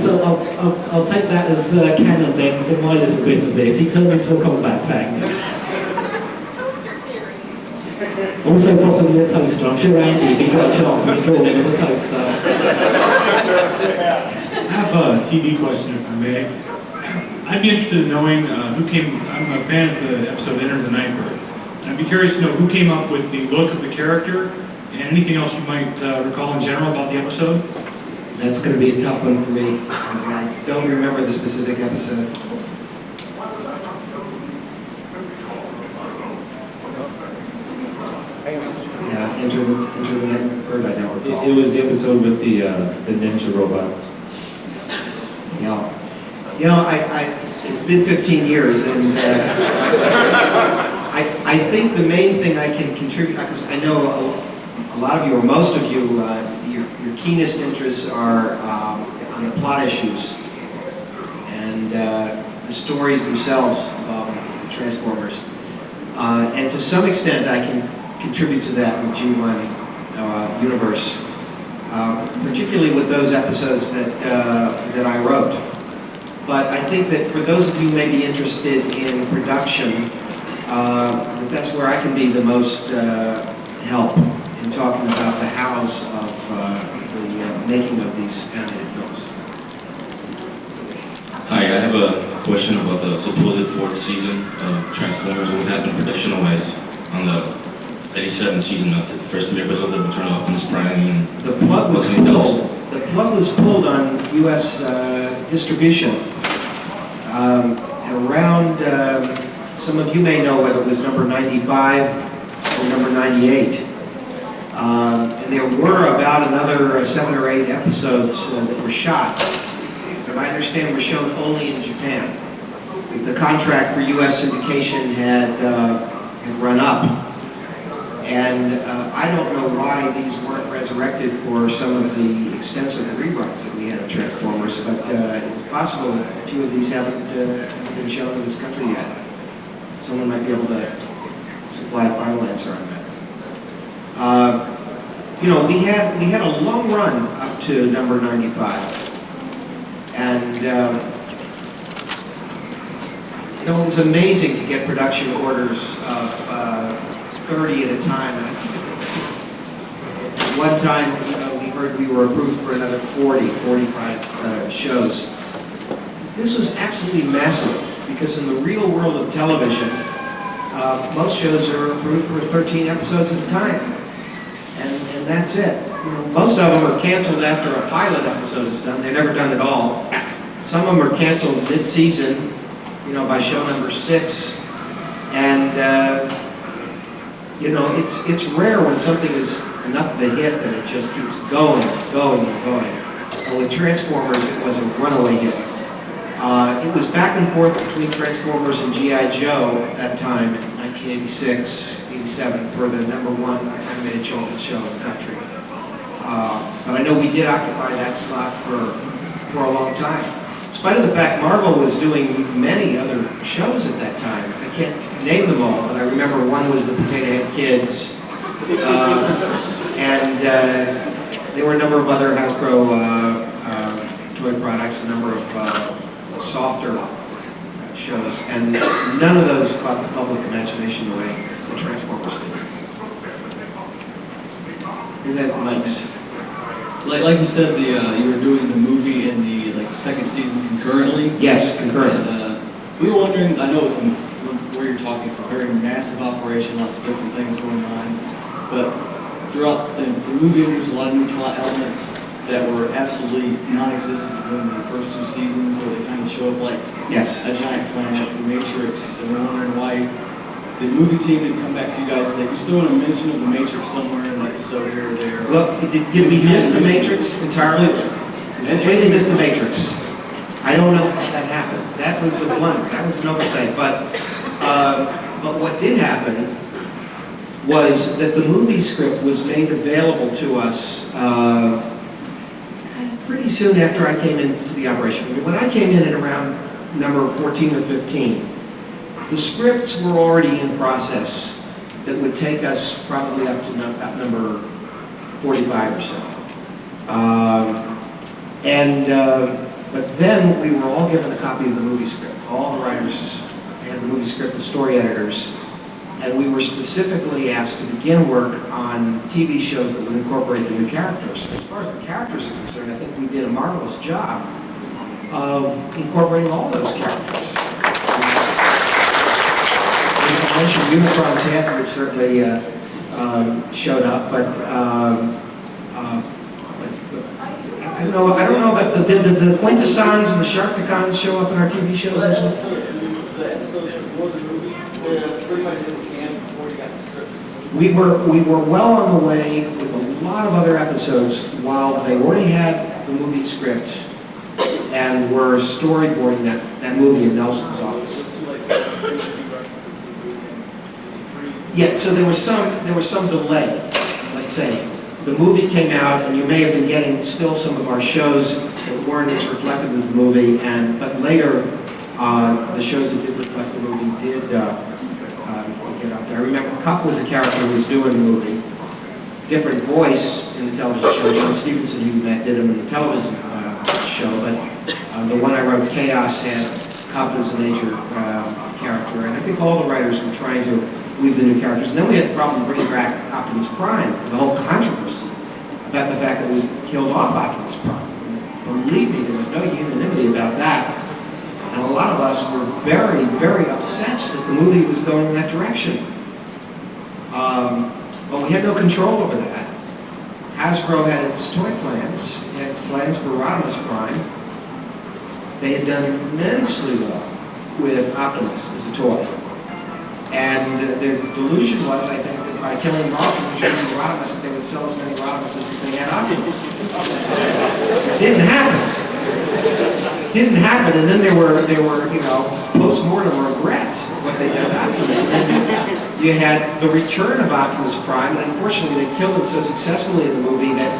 so I'll take that as canon then for my little bit of this. He turned into a combat tank. Toaster theory. Also possibly a toaster. I'm sure Andy, if he got a chance, would draw him as a toaster. I have a TV question, if I may. I'd be interested in knowing who came, I'm a fan of the episode Enter the Nightbird. And I'd be curious to know who came up with the look of the character and anything else you might recall in general about the episode. That's going to be a tough one for me. I don't remember the specific episode. Yeah, Enter the Nightbird, I don't recall. It was the episode with the ninja robot. Yeah. You know, it's been 15 years, and I think the main thing I can contribute, because I know a lot of you, or most of you, your keenest interests are on the plot issues and the stories themselves of Transformers. And to some extent, I can contribute to that with G1 universe, particularly with those episodes that I wrote. But I think that for those of you who may be interested in production, that's where I can be the most help in talking about the hows of the making of these animated films. Hi, I have a question about the supposed fourth season of Transformers. What happened production-wise on the 87th season of the first three episodes of Eternal Optimus Prime? The plug was pulled. The plug was pulled on U.S. Distribution. Around, some of you may know whether it was number 95 or number 98. And there were about another 7 or 8 episodes that were shot, but I understand were shown only in Japan. The contract for U.S. syndication had run up, and I don't know why these weren't resurrected for some of the extensive reruns that we had of Transformers, but it's possible that a few of these haven't been shown in this country yet. Someone might be able to supply a final answer on that. You know, we had a long run up to number 95, and you know, it was amazing to get production orders of 30 at a time. At one time, we heard we were approved for another 45 shows. This was absolutely massive, because in the real world of television, most shows are approved for 13 episodes at a time, and that's it. You know, most of them are canceled after a pilot episode is done. They're never done at all. Some of them are canceled mid-season, you know, by show number 6, and you know, it's rare when something is enough of a hit that it just keeps going and going and going. And with Transformers, it was a runaway hit. It was back and forth between Transformers and G.I. Joe at that time in 1986, 87 for the number 1 animated children's show in the country. But I know we did occupy that slot for a long time. In spite of the fact Marvel was doing many other shows at that time. I can't name them all, but I remember one was the Potato Head Kids, and there were a number of other Hasbro toy products, a number of softer shows, and none of those caught the public imagination the way the Transformers did. Who has the mics? Like you said, you were doing the movie and the second season concurrently. Yes, concurrently. And we were wondering. I know it's from where you're talking, it's a very massive operation, lots of different things going on. But throughout the movie, introduced a lot of new plot elements that were absolutely non-existent in the first 2 seasons. So they kind of show up like Yes. a giant planet, the Matrix, and we're wondering why the movie team didn't come back to you guys and say, could you throw in a mention of the Matrix somewhere in an episode here or there? Well, did we miss the Matrix entirely? When did we miss the Matrix? I don't know how that happened. That was a blunder. That was an oversight. But what did happen was that the movie script was made available to us pretty soon after I came into the operation. When I came in at around number 14 or 15, the scripts were already in process that would take us probably up to about number 45 or so. But then we were all given a copy of the movie script. All the writers had the movie script, the story editors. And we were specifically asked to begin work on TV shows that would incorporate the new characters. As far as the characters are concerned, I think we did a marvelous job of incorporating all those characters. I mentioned Unicron's head, which certainly showed up, but I don't know, but did the Quintessons and the Sharkticons show up in our TV shows as well? The episodes before the movie, everybody's in the can before you got the script. We were well on the way with a lot of other episodes while they already had the movie script and were storyboarding that movie in Nelson's office. Yeah, so there was some delay, let's say. The movie came out, and you may have been getting still some of our shows that weren't as reflective as the movie, but later the shows that did reflect the movie did get out there. I remember Cup was a character who was doing the movie. Different voice in the television show. John Stevenson, who you met, did him in the television show, but the one I wrote, Chaos, had Cup as a major character, and I think all the writers were trying to weave the new characters. And then we had the problem of bringing back Optimus Prime, the whole controversy about the fact that we killed off Optimus Prime. Believe me, there was no unanimity about that. And a lot of us were very, very upset that the movie was going in that direction. But we had no control over that. Hasbro had its toy plans, it had its plans for Rodimus Prime. They had done immensely well with Optimus as a toy. And their delusion was, I think, that by killing him off and introducing Rodimus, that they would sell as many Rodimuses as they had Optimus. It didn't happen. It didn't happen, and then there were post-mortem regrets of what they did with Optimus. And you had the return of Optimus Prime, and unfortunately they killed him so successfully in the movie that,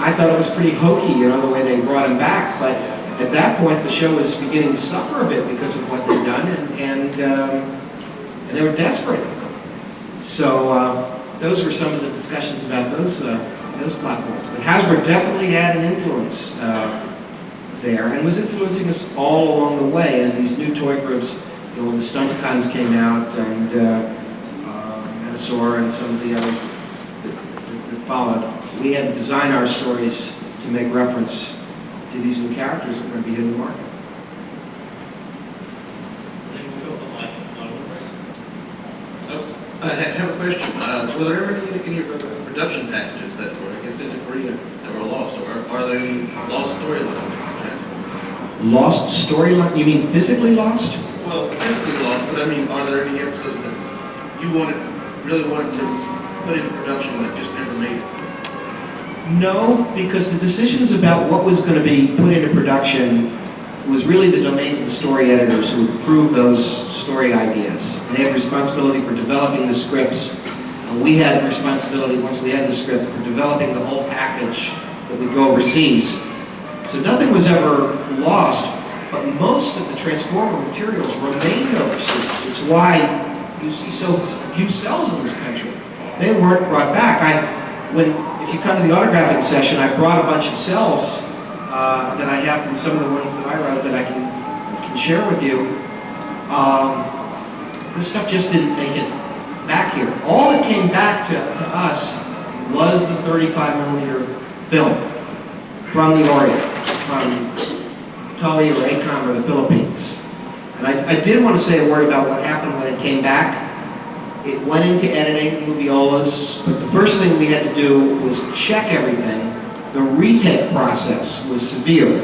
I thought it was pretty hokey, the way they brought him back. But at that point, the show was beginning to suffer a bit because of what they'd done, and they were desperate. So those were some of the discussions about those platforms. But Hasbro definitely had an influence there, and was influencing us all along the way as these new toy groups, when the Stunticons came out, and Anasaur and some of the others that followed. We had to design our stories to make reference to these new characters that were going to be in the market. I have a question. Were there ever any production packages that were, I guess, that were lost, or are there any lost storylines? Lost storyline? You mean physically lost? Well, physically lost, but I mean, are there any episodes that you really wanted to put into production that just never made it? No, because the decisions about what was going to be put into production was really the domain of the story editors who would approve those story ideas. And they had responsibility for developing the scripts. And we had responsibility, once we had the script, for developing the whole package that would go overseas. So nothing was ever lost, but most of the Transformer materials remained overseas. It's why you see so few cells in this country. They weren't brought back. If you come to the autographing session, I brought a bunch of cells that I have from some of the ones that I wrote that I can share with you. This stuff just didn't make it back here. All that came back to us was the 35mm film from the Orient, from Tully or ACOM or the Philippines. And I did want to say a word about what happened when it came back. It went into editing moviolas, but the first thing we had to do was check everything. The retake process was severe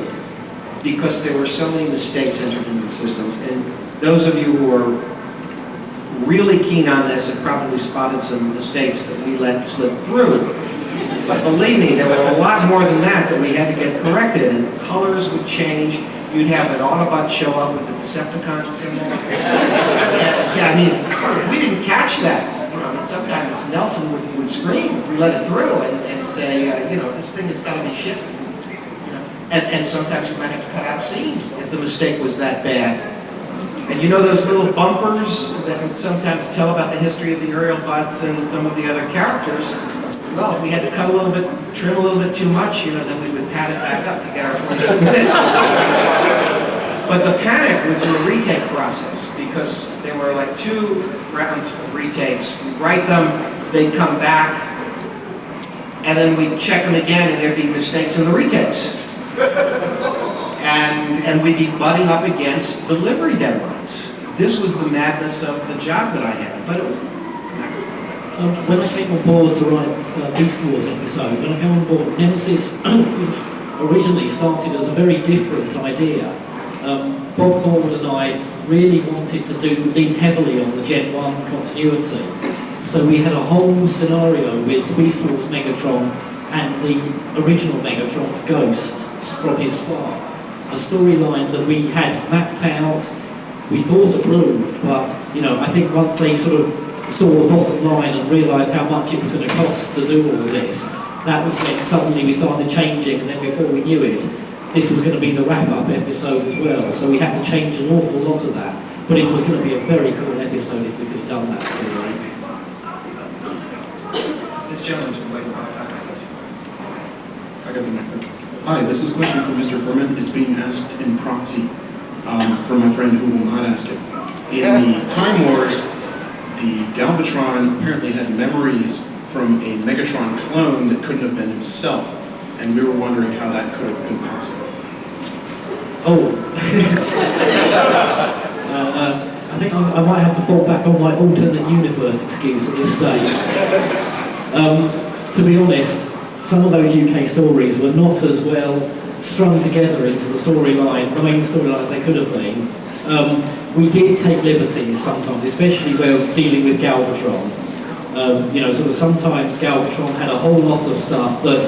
because there were so many mistakes entered into the systems. And those of you who are really keen on this have probably spotted some mistakes that we let slip through. But believe me, there were a lot more than that we had to get corrected, and colors would change. You'd have an Autobot show up with a Decepticon symbol. Yeah, I mean, if we didn't catch that, sometimes Nelson would scream if we let it through and say, this thing has got to be shipped. And sometimes we might have to cut out a scene if the mistake was that bad. And those little bumpers that would sometimes tell about the history of the Aerial Bots and some of the other characters. Well, if we had to cut a little bit, trim a little bit too much, then we would pad it back up to get our 27 minutes. But the panic was in the retake process because there were like 2 rounds of retakes. We'd write them, they'd come back, and then we'd check them again and there'd be mistakes in the retakes. And we'd be butting up against delivery deadlines. This was the madness of the job that I had, but it was when I came on board to write Beast Wars episode, when I came on board, Nemesis originally started as a very different idea. Bob Furman and I really wanted to lean heavily on the Gen 1 continuity. So we had a whole scenario with Beast Wars Megatron and the original Megatron's ghost from his spark. A storyline that we had mapped out, we thought approved, but I think once they sort of saw the bottom line and realised how much it was going to cost to do all of this, that was when suddenly we started changing, and then before we knew it, this was going to be the wrap-up episode as well. So we had to change an awful lot of that, but it was going to be a very cool episode if we could have done that story. This gentleman's from Lake Park. I got the microphone. Hi, this is a question for Mr. Furman. It's being asked in proxy from my friend who will not ask it. In the Time Wars, the Galvatron apparently had memories from a Megatron clone that couldn't have been himself, and we were wondering how that could have been possible. Oh. I think I might have to fall back on my alternate universe excuse at this stage. To be honest, some of those UK stories were not as well strung together into the storyline, the main storyline as they could have been. We did take liberties sometimes, especially when dealing with Galvatron. Sort of sometimes Galvatron had a whole lot of stuff that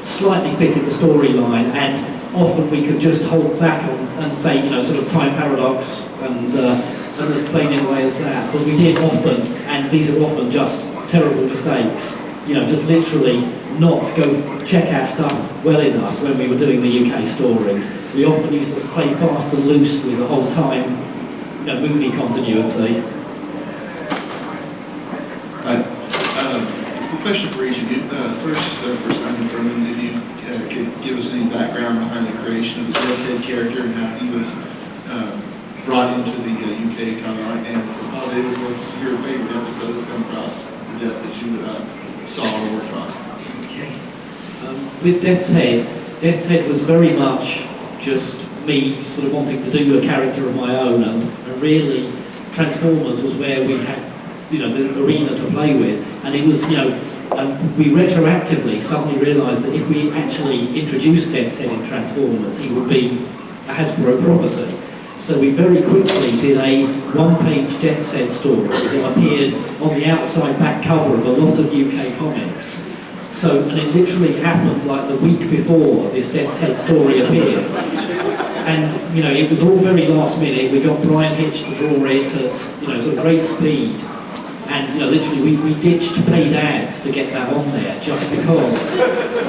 slightly fitted the storyline, and often we could just hold back on and say, sort of time paradox and explain it away as that. But we did often, and these are often just terrible mistakes, just literally not go check our stuff well enough when we were doing the UK stories. We often used to play fast and loose with the whole time, movie continuity. Question for each of you. First, Simon Furman, if you could give us any background behind the creation of the Deathhead character and how he was brought into the UK comic, and for Paul Davis, what's your favorite episode that's come across the death that you saw or worked on? Okay. With Death's Head was very much just me sort of wanting to do a character of my own, and really Transformers was where we had the arena to play with, and it was we retroactively suddenly realised that if we actually introduced Death's Head in Transformers, he would be a Hasbro property. So we very quickly did a one-page Death's Head story that appeared on the outside back cover of a lot of UK comics. So, and it literally happened like the week before this Death's Head story appeared. And, it was all very last minute. We got Brian Hitch to draw it at, sort of great speed. And, literally we ditched paid ads to get that on there just because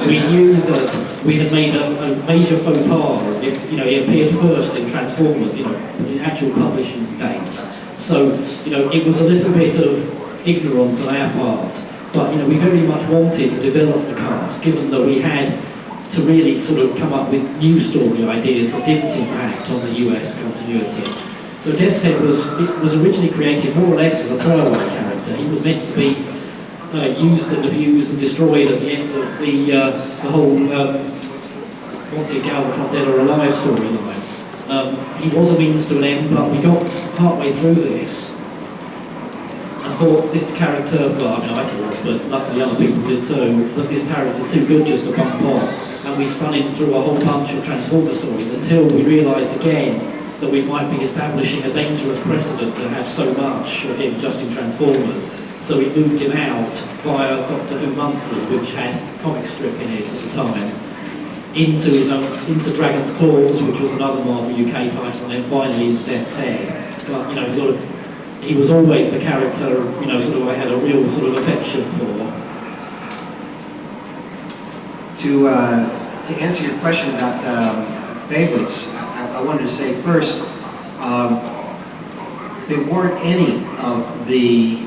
we knew that we had made a major faux pas if, he appeared first in Transformers, in actual publishing dates. So, it was a little bit of ignorance on our part. But, we very much wanted to develop the cast, given that we had to really sort of come up with new story ideas that didn't impact on the US continuity. So Death's Head was originally created more or less as a throwaway character. He was meant to be used and abused and destroyed at the end of the whole Monty Galvatron Dead or Alive storyline. He was a means to an end, but we got partway through this and thought this character, well, I thought, but luckily other people did too, that this character's too good just to bump off. And we spun him through a whole bunch of Transformer stories until we realised again that we might be establishing a dangerous precedent to have so much of him just in Transformers. So we moved him out via Doctor Who Monthly, which had comic strip in it at the time, into Dragon's Claws, which was another Marvel UK title, and then finally into Death's Head. But he was always the character, sort of I had a real sort of affection for. To answer your question about favorites, I wanted to say first, there weren't any of the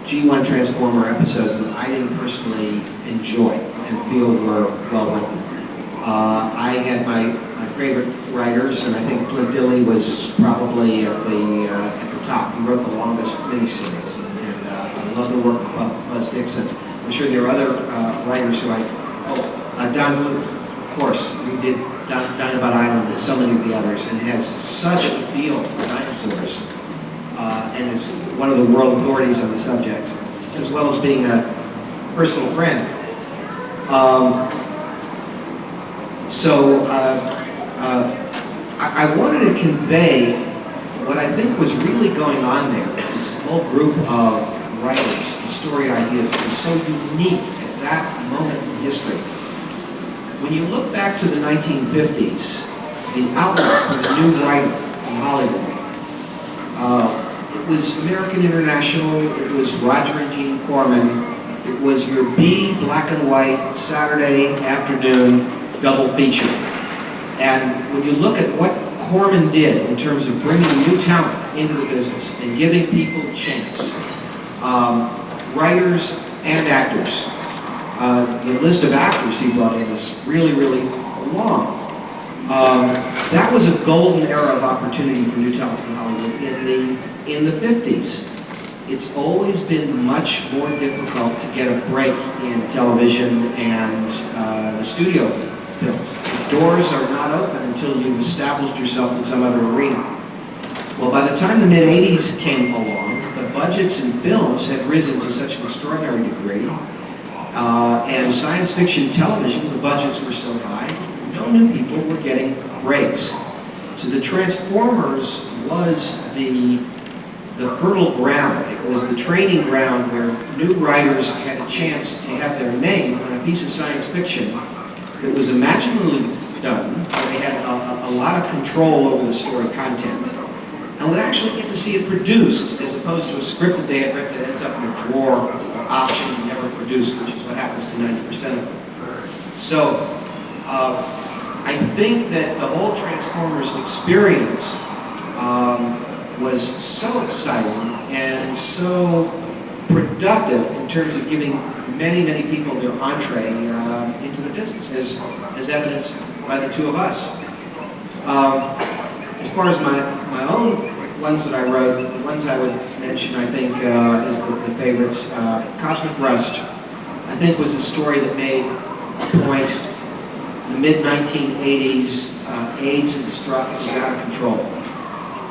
G1 Transformer episodes that I didn't personally enjoy and feel were well written. I had my favorite writers, and I think Flint Dille was probably at the top. He wrote the longest miniseries, and I love the work of Buzz Dixon. I'm sure there are other writers who Don Bluth, of course, who did Dinobot Island and so many of the others, and has such a feel for dinosaurs, and is one of the world authorities on the subject, as well as being a personal friend. I wanted to convey what I think was really going on there. This whole group of writers and story ideas that was so unique at that moment in history. When you look back to the 1950s, the outlook for the new writer in Hollywood, it was American International, it was Roger and Jean Corman, it was your B black and white Saturday afternoon double feature. And when you look at what Corman did in terms of bringing new talent into the business and giving people a chance, writers and actors, the list of actors he brought in is really, really long. That was a golden era of opportunity for new talent in Hollywood in the 50s. It's always been much more difficult to get a break in television and the studio films. The doors are not open until you've established yourself in some other arena. Well, by the time the mid-80s came along, the budgets in films had risen to such an extraordinary degree, and science fiction television, the budgets were so high, no new people were getting breaks. So the Transformers was the fertile ground. It was the training ground where new writers had a chance to have their name on a piece of science fiction that was imaginally done, where they had a lot of control over the story content, and would actually get to see it produced, as opposed to a script that they had written that ends up in a drawer or option and never produced, which is what happens to 90% of them. So, I think that the whole Transformers experience was so exciting and so productive in terms of giving many, many people their entree into the business, as evidenced by the two of us. As far as my own ones that I wrote, the ones I would mention, I think, is the favorites. Cosmic Rust, I think, was a story that made a point. In the mid-1980s, AIDS and destruction was out of control,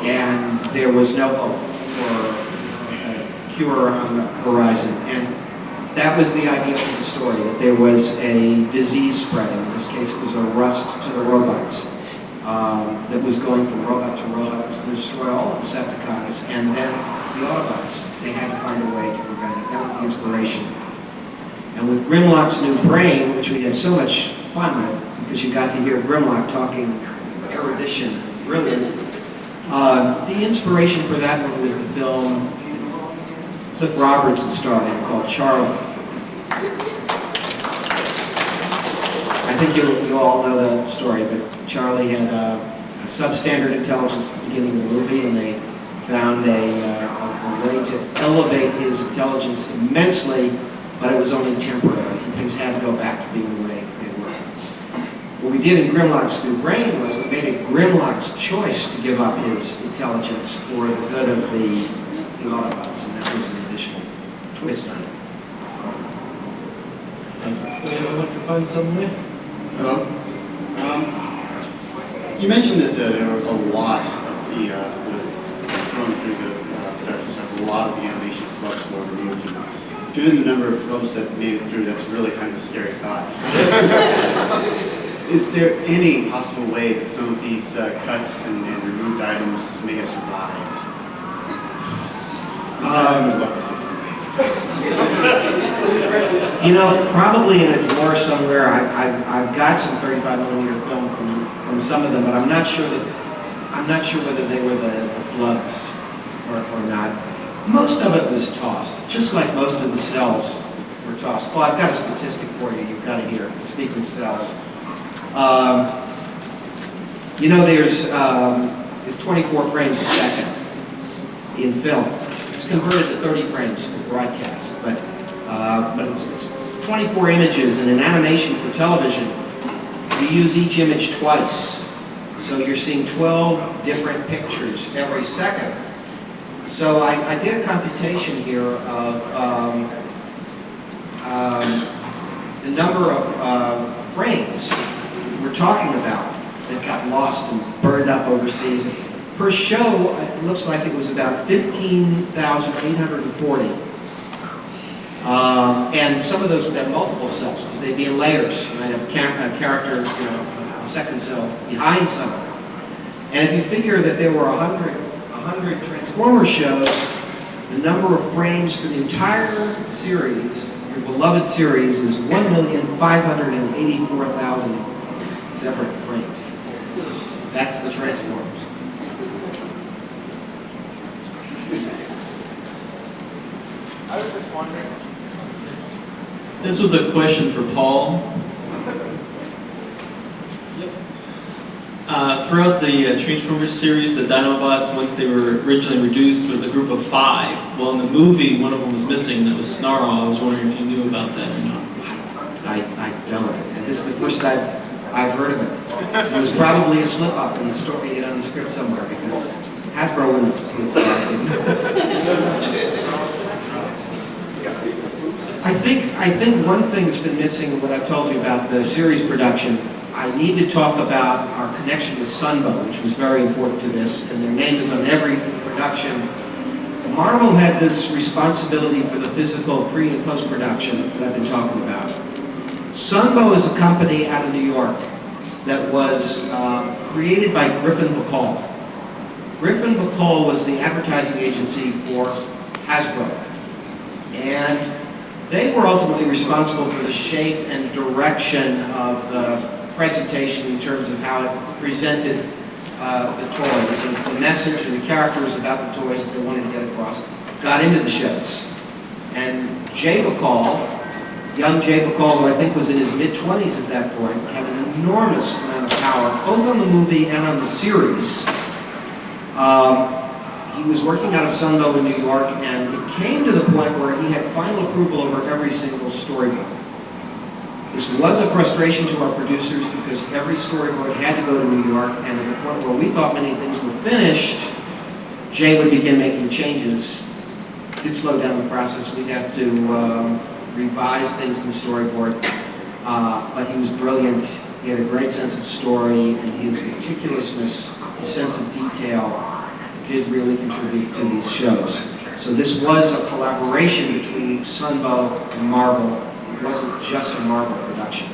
and there was no hope for a cure on the horizon. And that was the idea of the story, that there was a disease spreading. In this case, it was a rust to the robots that was going from robot to robot. It was going to destroy all the Decepticons, and then the Autobots. They had to find a way to prevent it. That was the inspiration. And with Grimlock's New Brain, which we had so much fun with, because you got to hear Grimlock talking erudition, brilliance. The inspiration for that one was the film Cliff Robertson starred in called Charlie. I think you all know the story, but Charlie had a substandard intelligence at the beginning of the movie, and they found a way to elevate his intelligence immensely, but it was only temporary, and things had to go back to being the way they were. What we did in Grimlock's New Brain was we made it Grimlock's choice to give up his intelligence for the good of the Autobots, and that was an additional twist on it. Thank you. Do we have a microphone somewhere? Hello. You mentioned that there were a lot of going through the production stuff, a lot of the animation flubs were removed. And given the number of flubs that made it through, that's really kind of a scary thought. Is there any possible way that some of these cuts and removed items may have survived? I would love to see some of these. You know, probably in a drawer somewhere, I've got some 35mm film from some of them, but I'm not sure whether they were the flubs or not. Most of it was tossed, just like most of the cells were tossed. Well, I've got a statistic for you. You've got to hear. Speaking of cells, you know, there's 24 frames a second in film. It's converted to 30 frames for broadcast, but it's 24 images, and in animation for television, you use each image twice. So you're seeing 12 different pictures every second. So I did a computation here of the number of frames we're talking about that got lost and burned up overseas. Per show, it looks like it was about 15,840. And some of those would have multiple cells because they'd be in layers. You might have a character, a second cell behind someone. And if you figure that there were 100 Transformer shows, the number of frames for the entire series, your beloved series, is 1,584,000 separate frames. That's the Transformers. I was just wondering. This was a question for Paul. Throughout the Transformers series, the Dinobots, once they were originally reduced, was a group of 5. Well, in the movie, one of them was missing. That was Snarl. I was wondering if you knew about that or not. I don't. And this is the first I've heard of it. It was probably a slip-up in the story, on the script somewhere, because Hasbro wouldn't have. I think one thing that's been missing in what I've told you about the series production, I need to talk about our connection with Sunbow, which was very important to this, and their name is on every production. Marvel had this responsibility for the physical pre- and post-production that I've been talking about. Sunbow is a company out of New York that was created by Griffin Bacall. Griffin Bacall was the advertising agency for Hasbro. And they were ultimately responsible for the shape and direction of the presentation in terms of how it presented the toys. And the message and the characters about the toys that they wanted to get across got into the shows. And Jay Bacall, young Jay Bacall, who I think was in his mid-20s at that point, had an enormous amount of power, both on the movie and on the series. He was working out of Sunbow in New York, and it came to the point where he had final approval over every single storyboard. This was a frustration to our producers because every storyboard had to go to New York, and at the point where we thought many things were finished, Jay would begin making changes. It did slow down the process. We'd have to revise things in the storyboard, but he was brilliant. He had a great sense of story, and his meticulousness, his sense of detail, did really contribute to these shows. So this was a collaboration between Sunbow and Marvel. It wasn't just a Marvel production.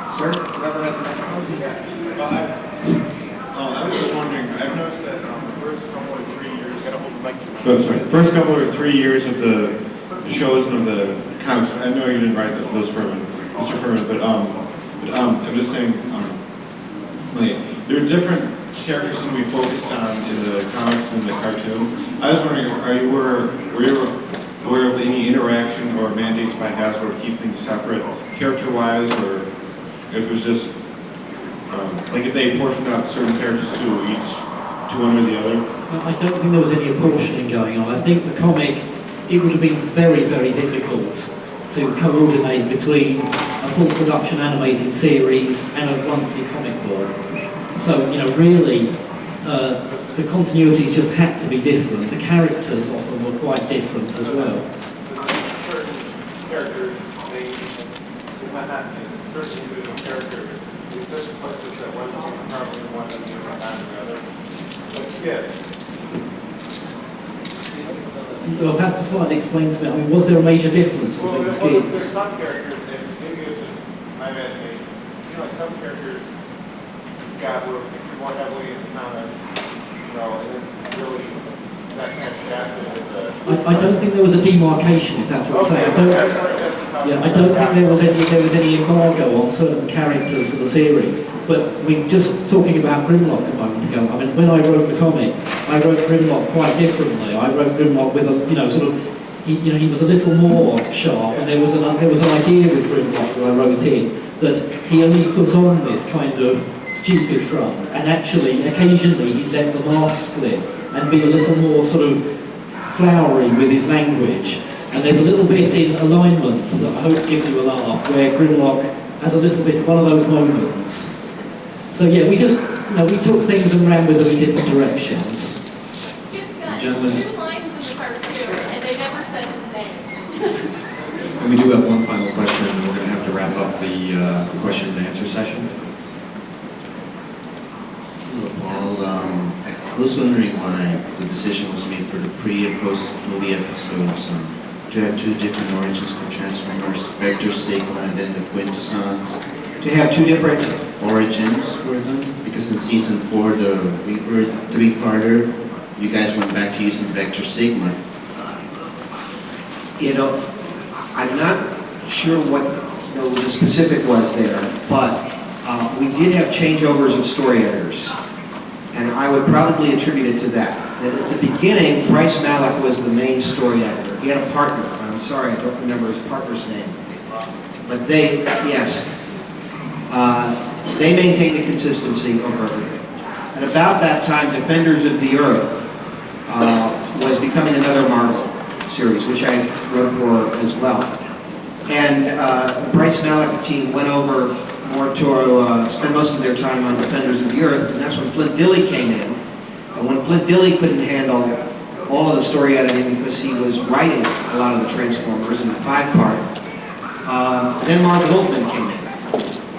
Sir, whoever has the microphone? Well, I was just wondering, I've noticed that the first couple or 3 years, the first couple or 3 years of the shows and of the comics, I know you didn't write those Furman, Mr. Furman, but I'm just saying, there are different characters that we focused on in the comics and the cartoon. I was wondering, were you aware of any interaction or mandates by Hasbro to keep things separate, character-wise, or if it was just, like if they portioned out certain characters to one or the other? I don't think there was any apportioning going on. I think the comic, it would have been very, very difficult to coordinate between a full production animated series and a monthly comic book. So, really, the continuities just had to be different. The characters often were quite different as well. Certain characters, they might not be certain individual characters. There's certain places that one is probably the one that you might not the other. But yeah. So I'll have to slightly explain to me, was there a major difference between the skids? There's some characters, and maybe it's just my imagination, like some characters were pictured more heavily in the comics, and then really that kind of shafted with the... I don't think there was a demarcation, if that's what I'm saying. I don't think there was any embargo on certain characters for the series. But we're just talking about Grimlock a moment ago. I mean, when I wrote the comic, I wrote Grimlock quite differently. I wrote Grimlock with a, he was a little more sharp, and there was an idea with Grimlock that I wrote in that he only puts on this kind of stupid front, and actually, occasionally, he'd let the mask slip and be a little more sort of flowery with his language. And there's a little bit in Alignment that I hope gives you a laugh, where Grimlock as a little bit one of those moments. So yeah, we just, we took things and ran with them in different directions. Skip's got Gentlemen. 2 lines in the cartoon, and they never said his name. And we do have one final question, and we're going to have to wrap up the question and answer session. Hello, Paul. I was wondering why the decision was made for the pre- and post-movie episodes to have 2 different origins for Transformers, Vector Sigma and then the Quintessons. To have 2 different origins for them? Because in season 4, the Rebirth 3-parter, you guys went back to using Vector Sigma. I'm not sure what the specific was there, but we did have changeovers of story editors, and I would probably attribute it to that. At the beginning, Bryce Malek was the main story editor. He had a partner. I'm sorry, I don't remember his partner's name. But they maintained a consistency over everything. At about that time, Defenders of the Earth was becoming another Marvel series, which I wrote for as well. And the Bryce Malek team went over more to spend most of their time on Defenders of the Earth, and that's when Flint Dilley came in. And when Flint Dilley couldn't handle all of the story editing because he was writing a lot of the Transformers in the 5-part, then Marv Wolfman came in.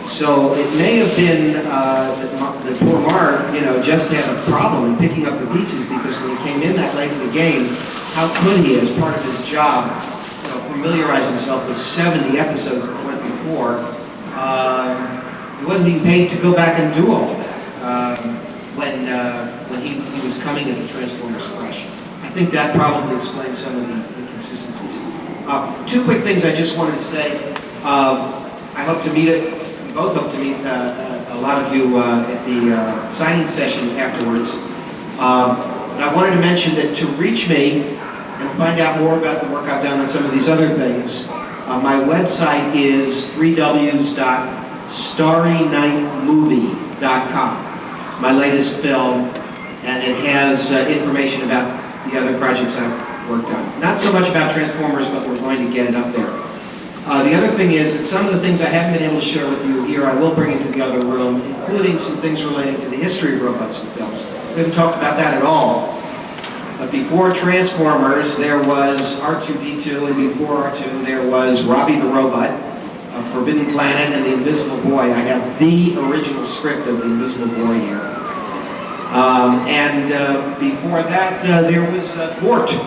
So it may have been that poor Marv, just had a problem in picking up the pieces, because when he came in that late in the game, how could he, as part of his job, familiarize himself with 70 episodes that went before? He wasn't being paid to go back and do all of that when he was coming at the Transformers fresh. I think that probably explains some of the inconsistencies. 2 quick things I just wanted to say. I hope to meet it. We both hope to meet a lot of you at the signing session afterwards. But I wanted to mention that to reach me and find out more about the work I've done on some of these other things, my website is www.starrynightmovie.com. It's my latest film, and it has information about the other projects I've worked on. Not so much about Transformers, but we're going to get it up there. The other thing is that some of the things I haven't been able to share with you here, I will bring into the other room, including some things relating to the history of robots and films. We haven't talked about that at all. But before Transformers, there was R2-D2, and before R2, there was Robbie the Robot, Forbidden Planet, and The Invisible Boy. I have the original script of The Invisible Boy here. Before that, there was Gort, of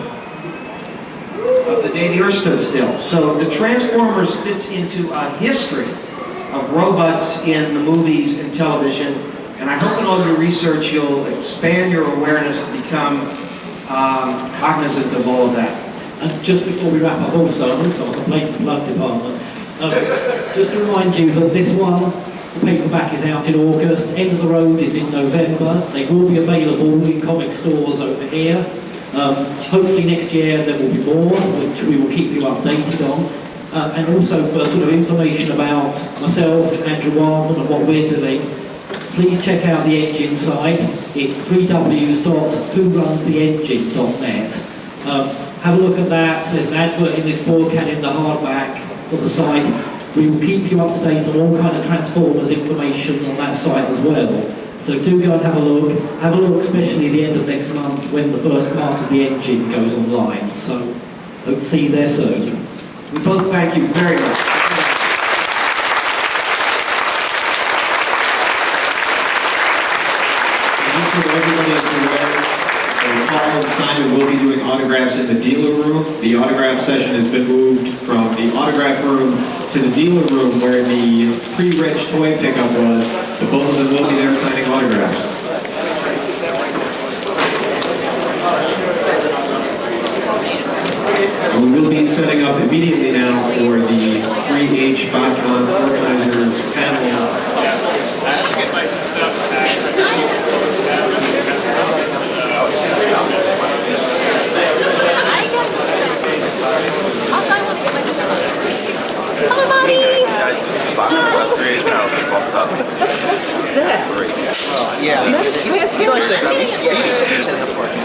The Day the Earth Stood Still. So the Transformers fits into a history of robots in the movies and television, and I hope in all your research you'll expand your awareness and become cognizant of all of that. And just before we wrap up, also on the Blatant Blood department, just to remind you that this one, the paperback, is out in August. End of the Road is in November. They will be available in comic stores over here. Hopefully next year there will be more, which we will keep you updated on. And also for sort of information about myself, Andrew Wildman, and what we're doing, please check out the Engine site. It's www.whorunstheengine.net. Have a look at that. There's an advert in this BotCon in the hardback on the site. We will keep you up to date on all kind of Transformers information on that site as well. So do go and have a look. Have a look especially at the end of next month when the first part of the Engine goes online. So hope to see you there soon. We both thank you very much. So everybody is aware, Paul and Simon will be doing autographs in the dealer room. The autograph session has been moved from the autograph room to the dealer room where the pre-reg toy pickup was, but both of them will be there signing autographs. And we will be setting up immediately now for the 3H BotCon organizers panel. Hello, buddy! What's that? Yeah.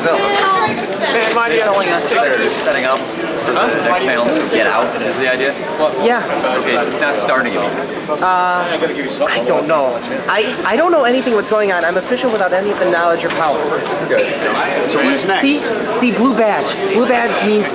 Phil. Telling us they're setting up for the next panels to get out is the idea? Yeah. Okay, so it's not starting yet. I don't know. I don't know anything what's going on. I'm official without any of the knowledge or power. That's good. So what's next? See, blue badge. Blue badge means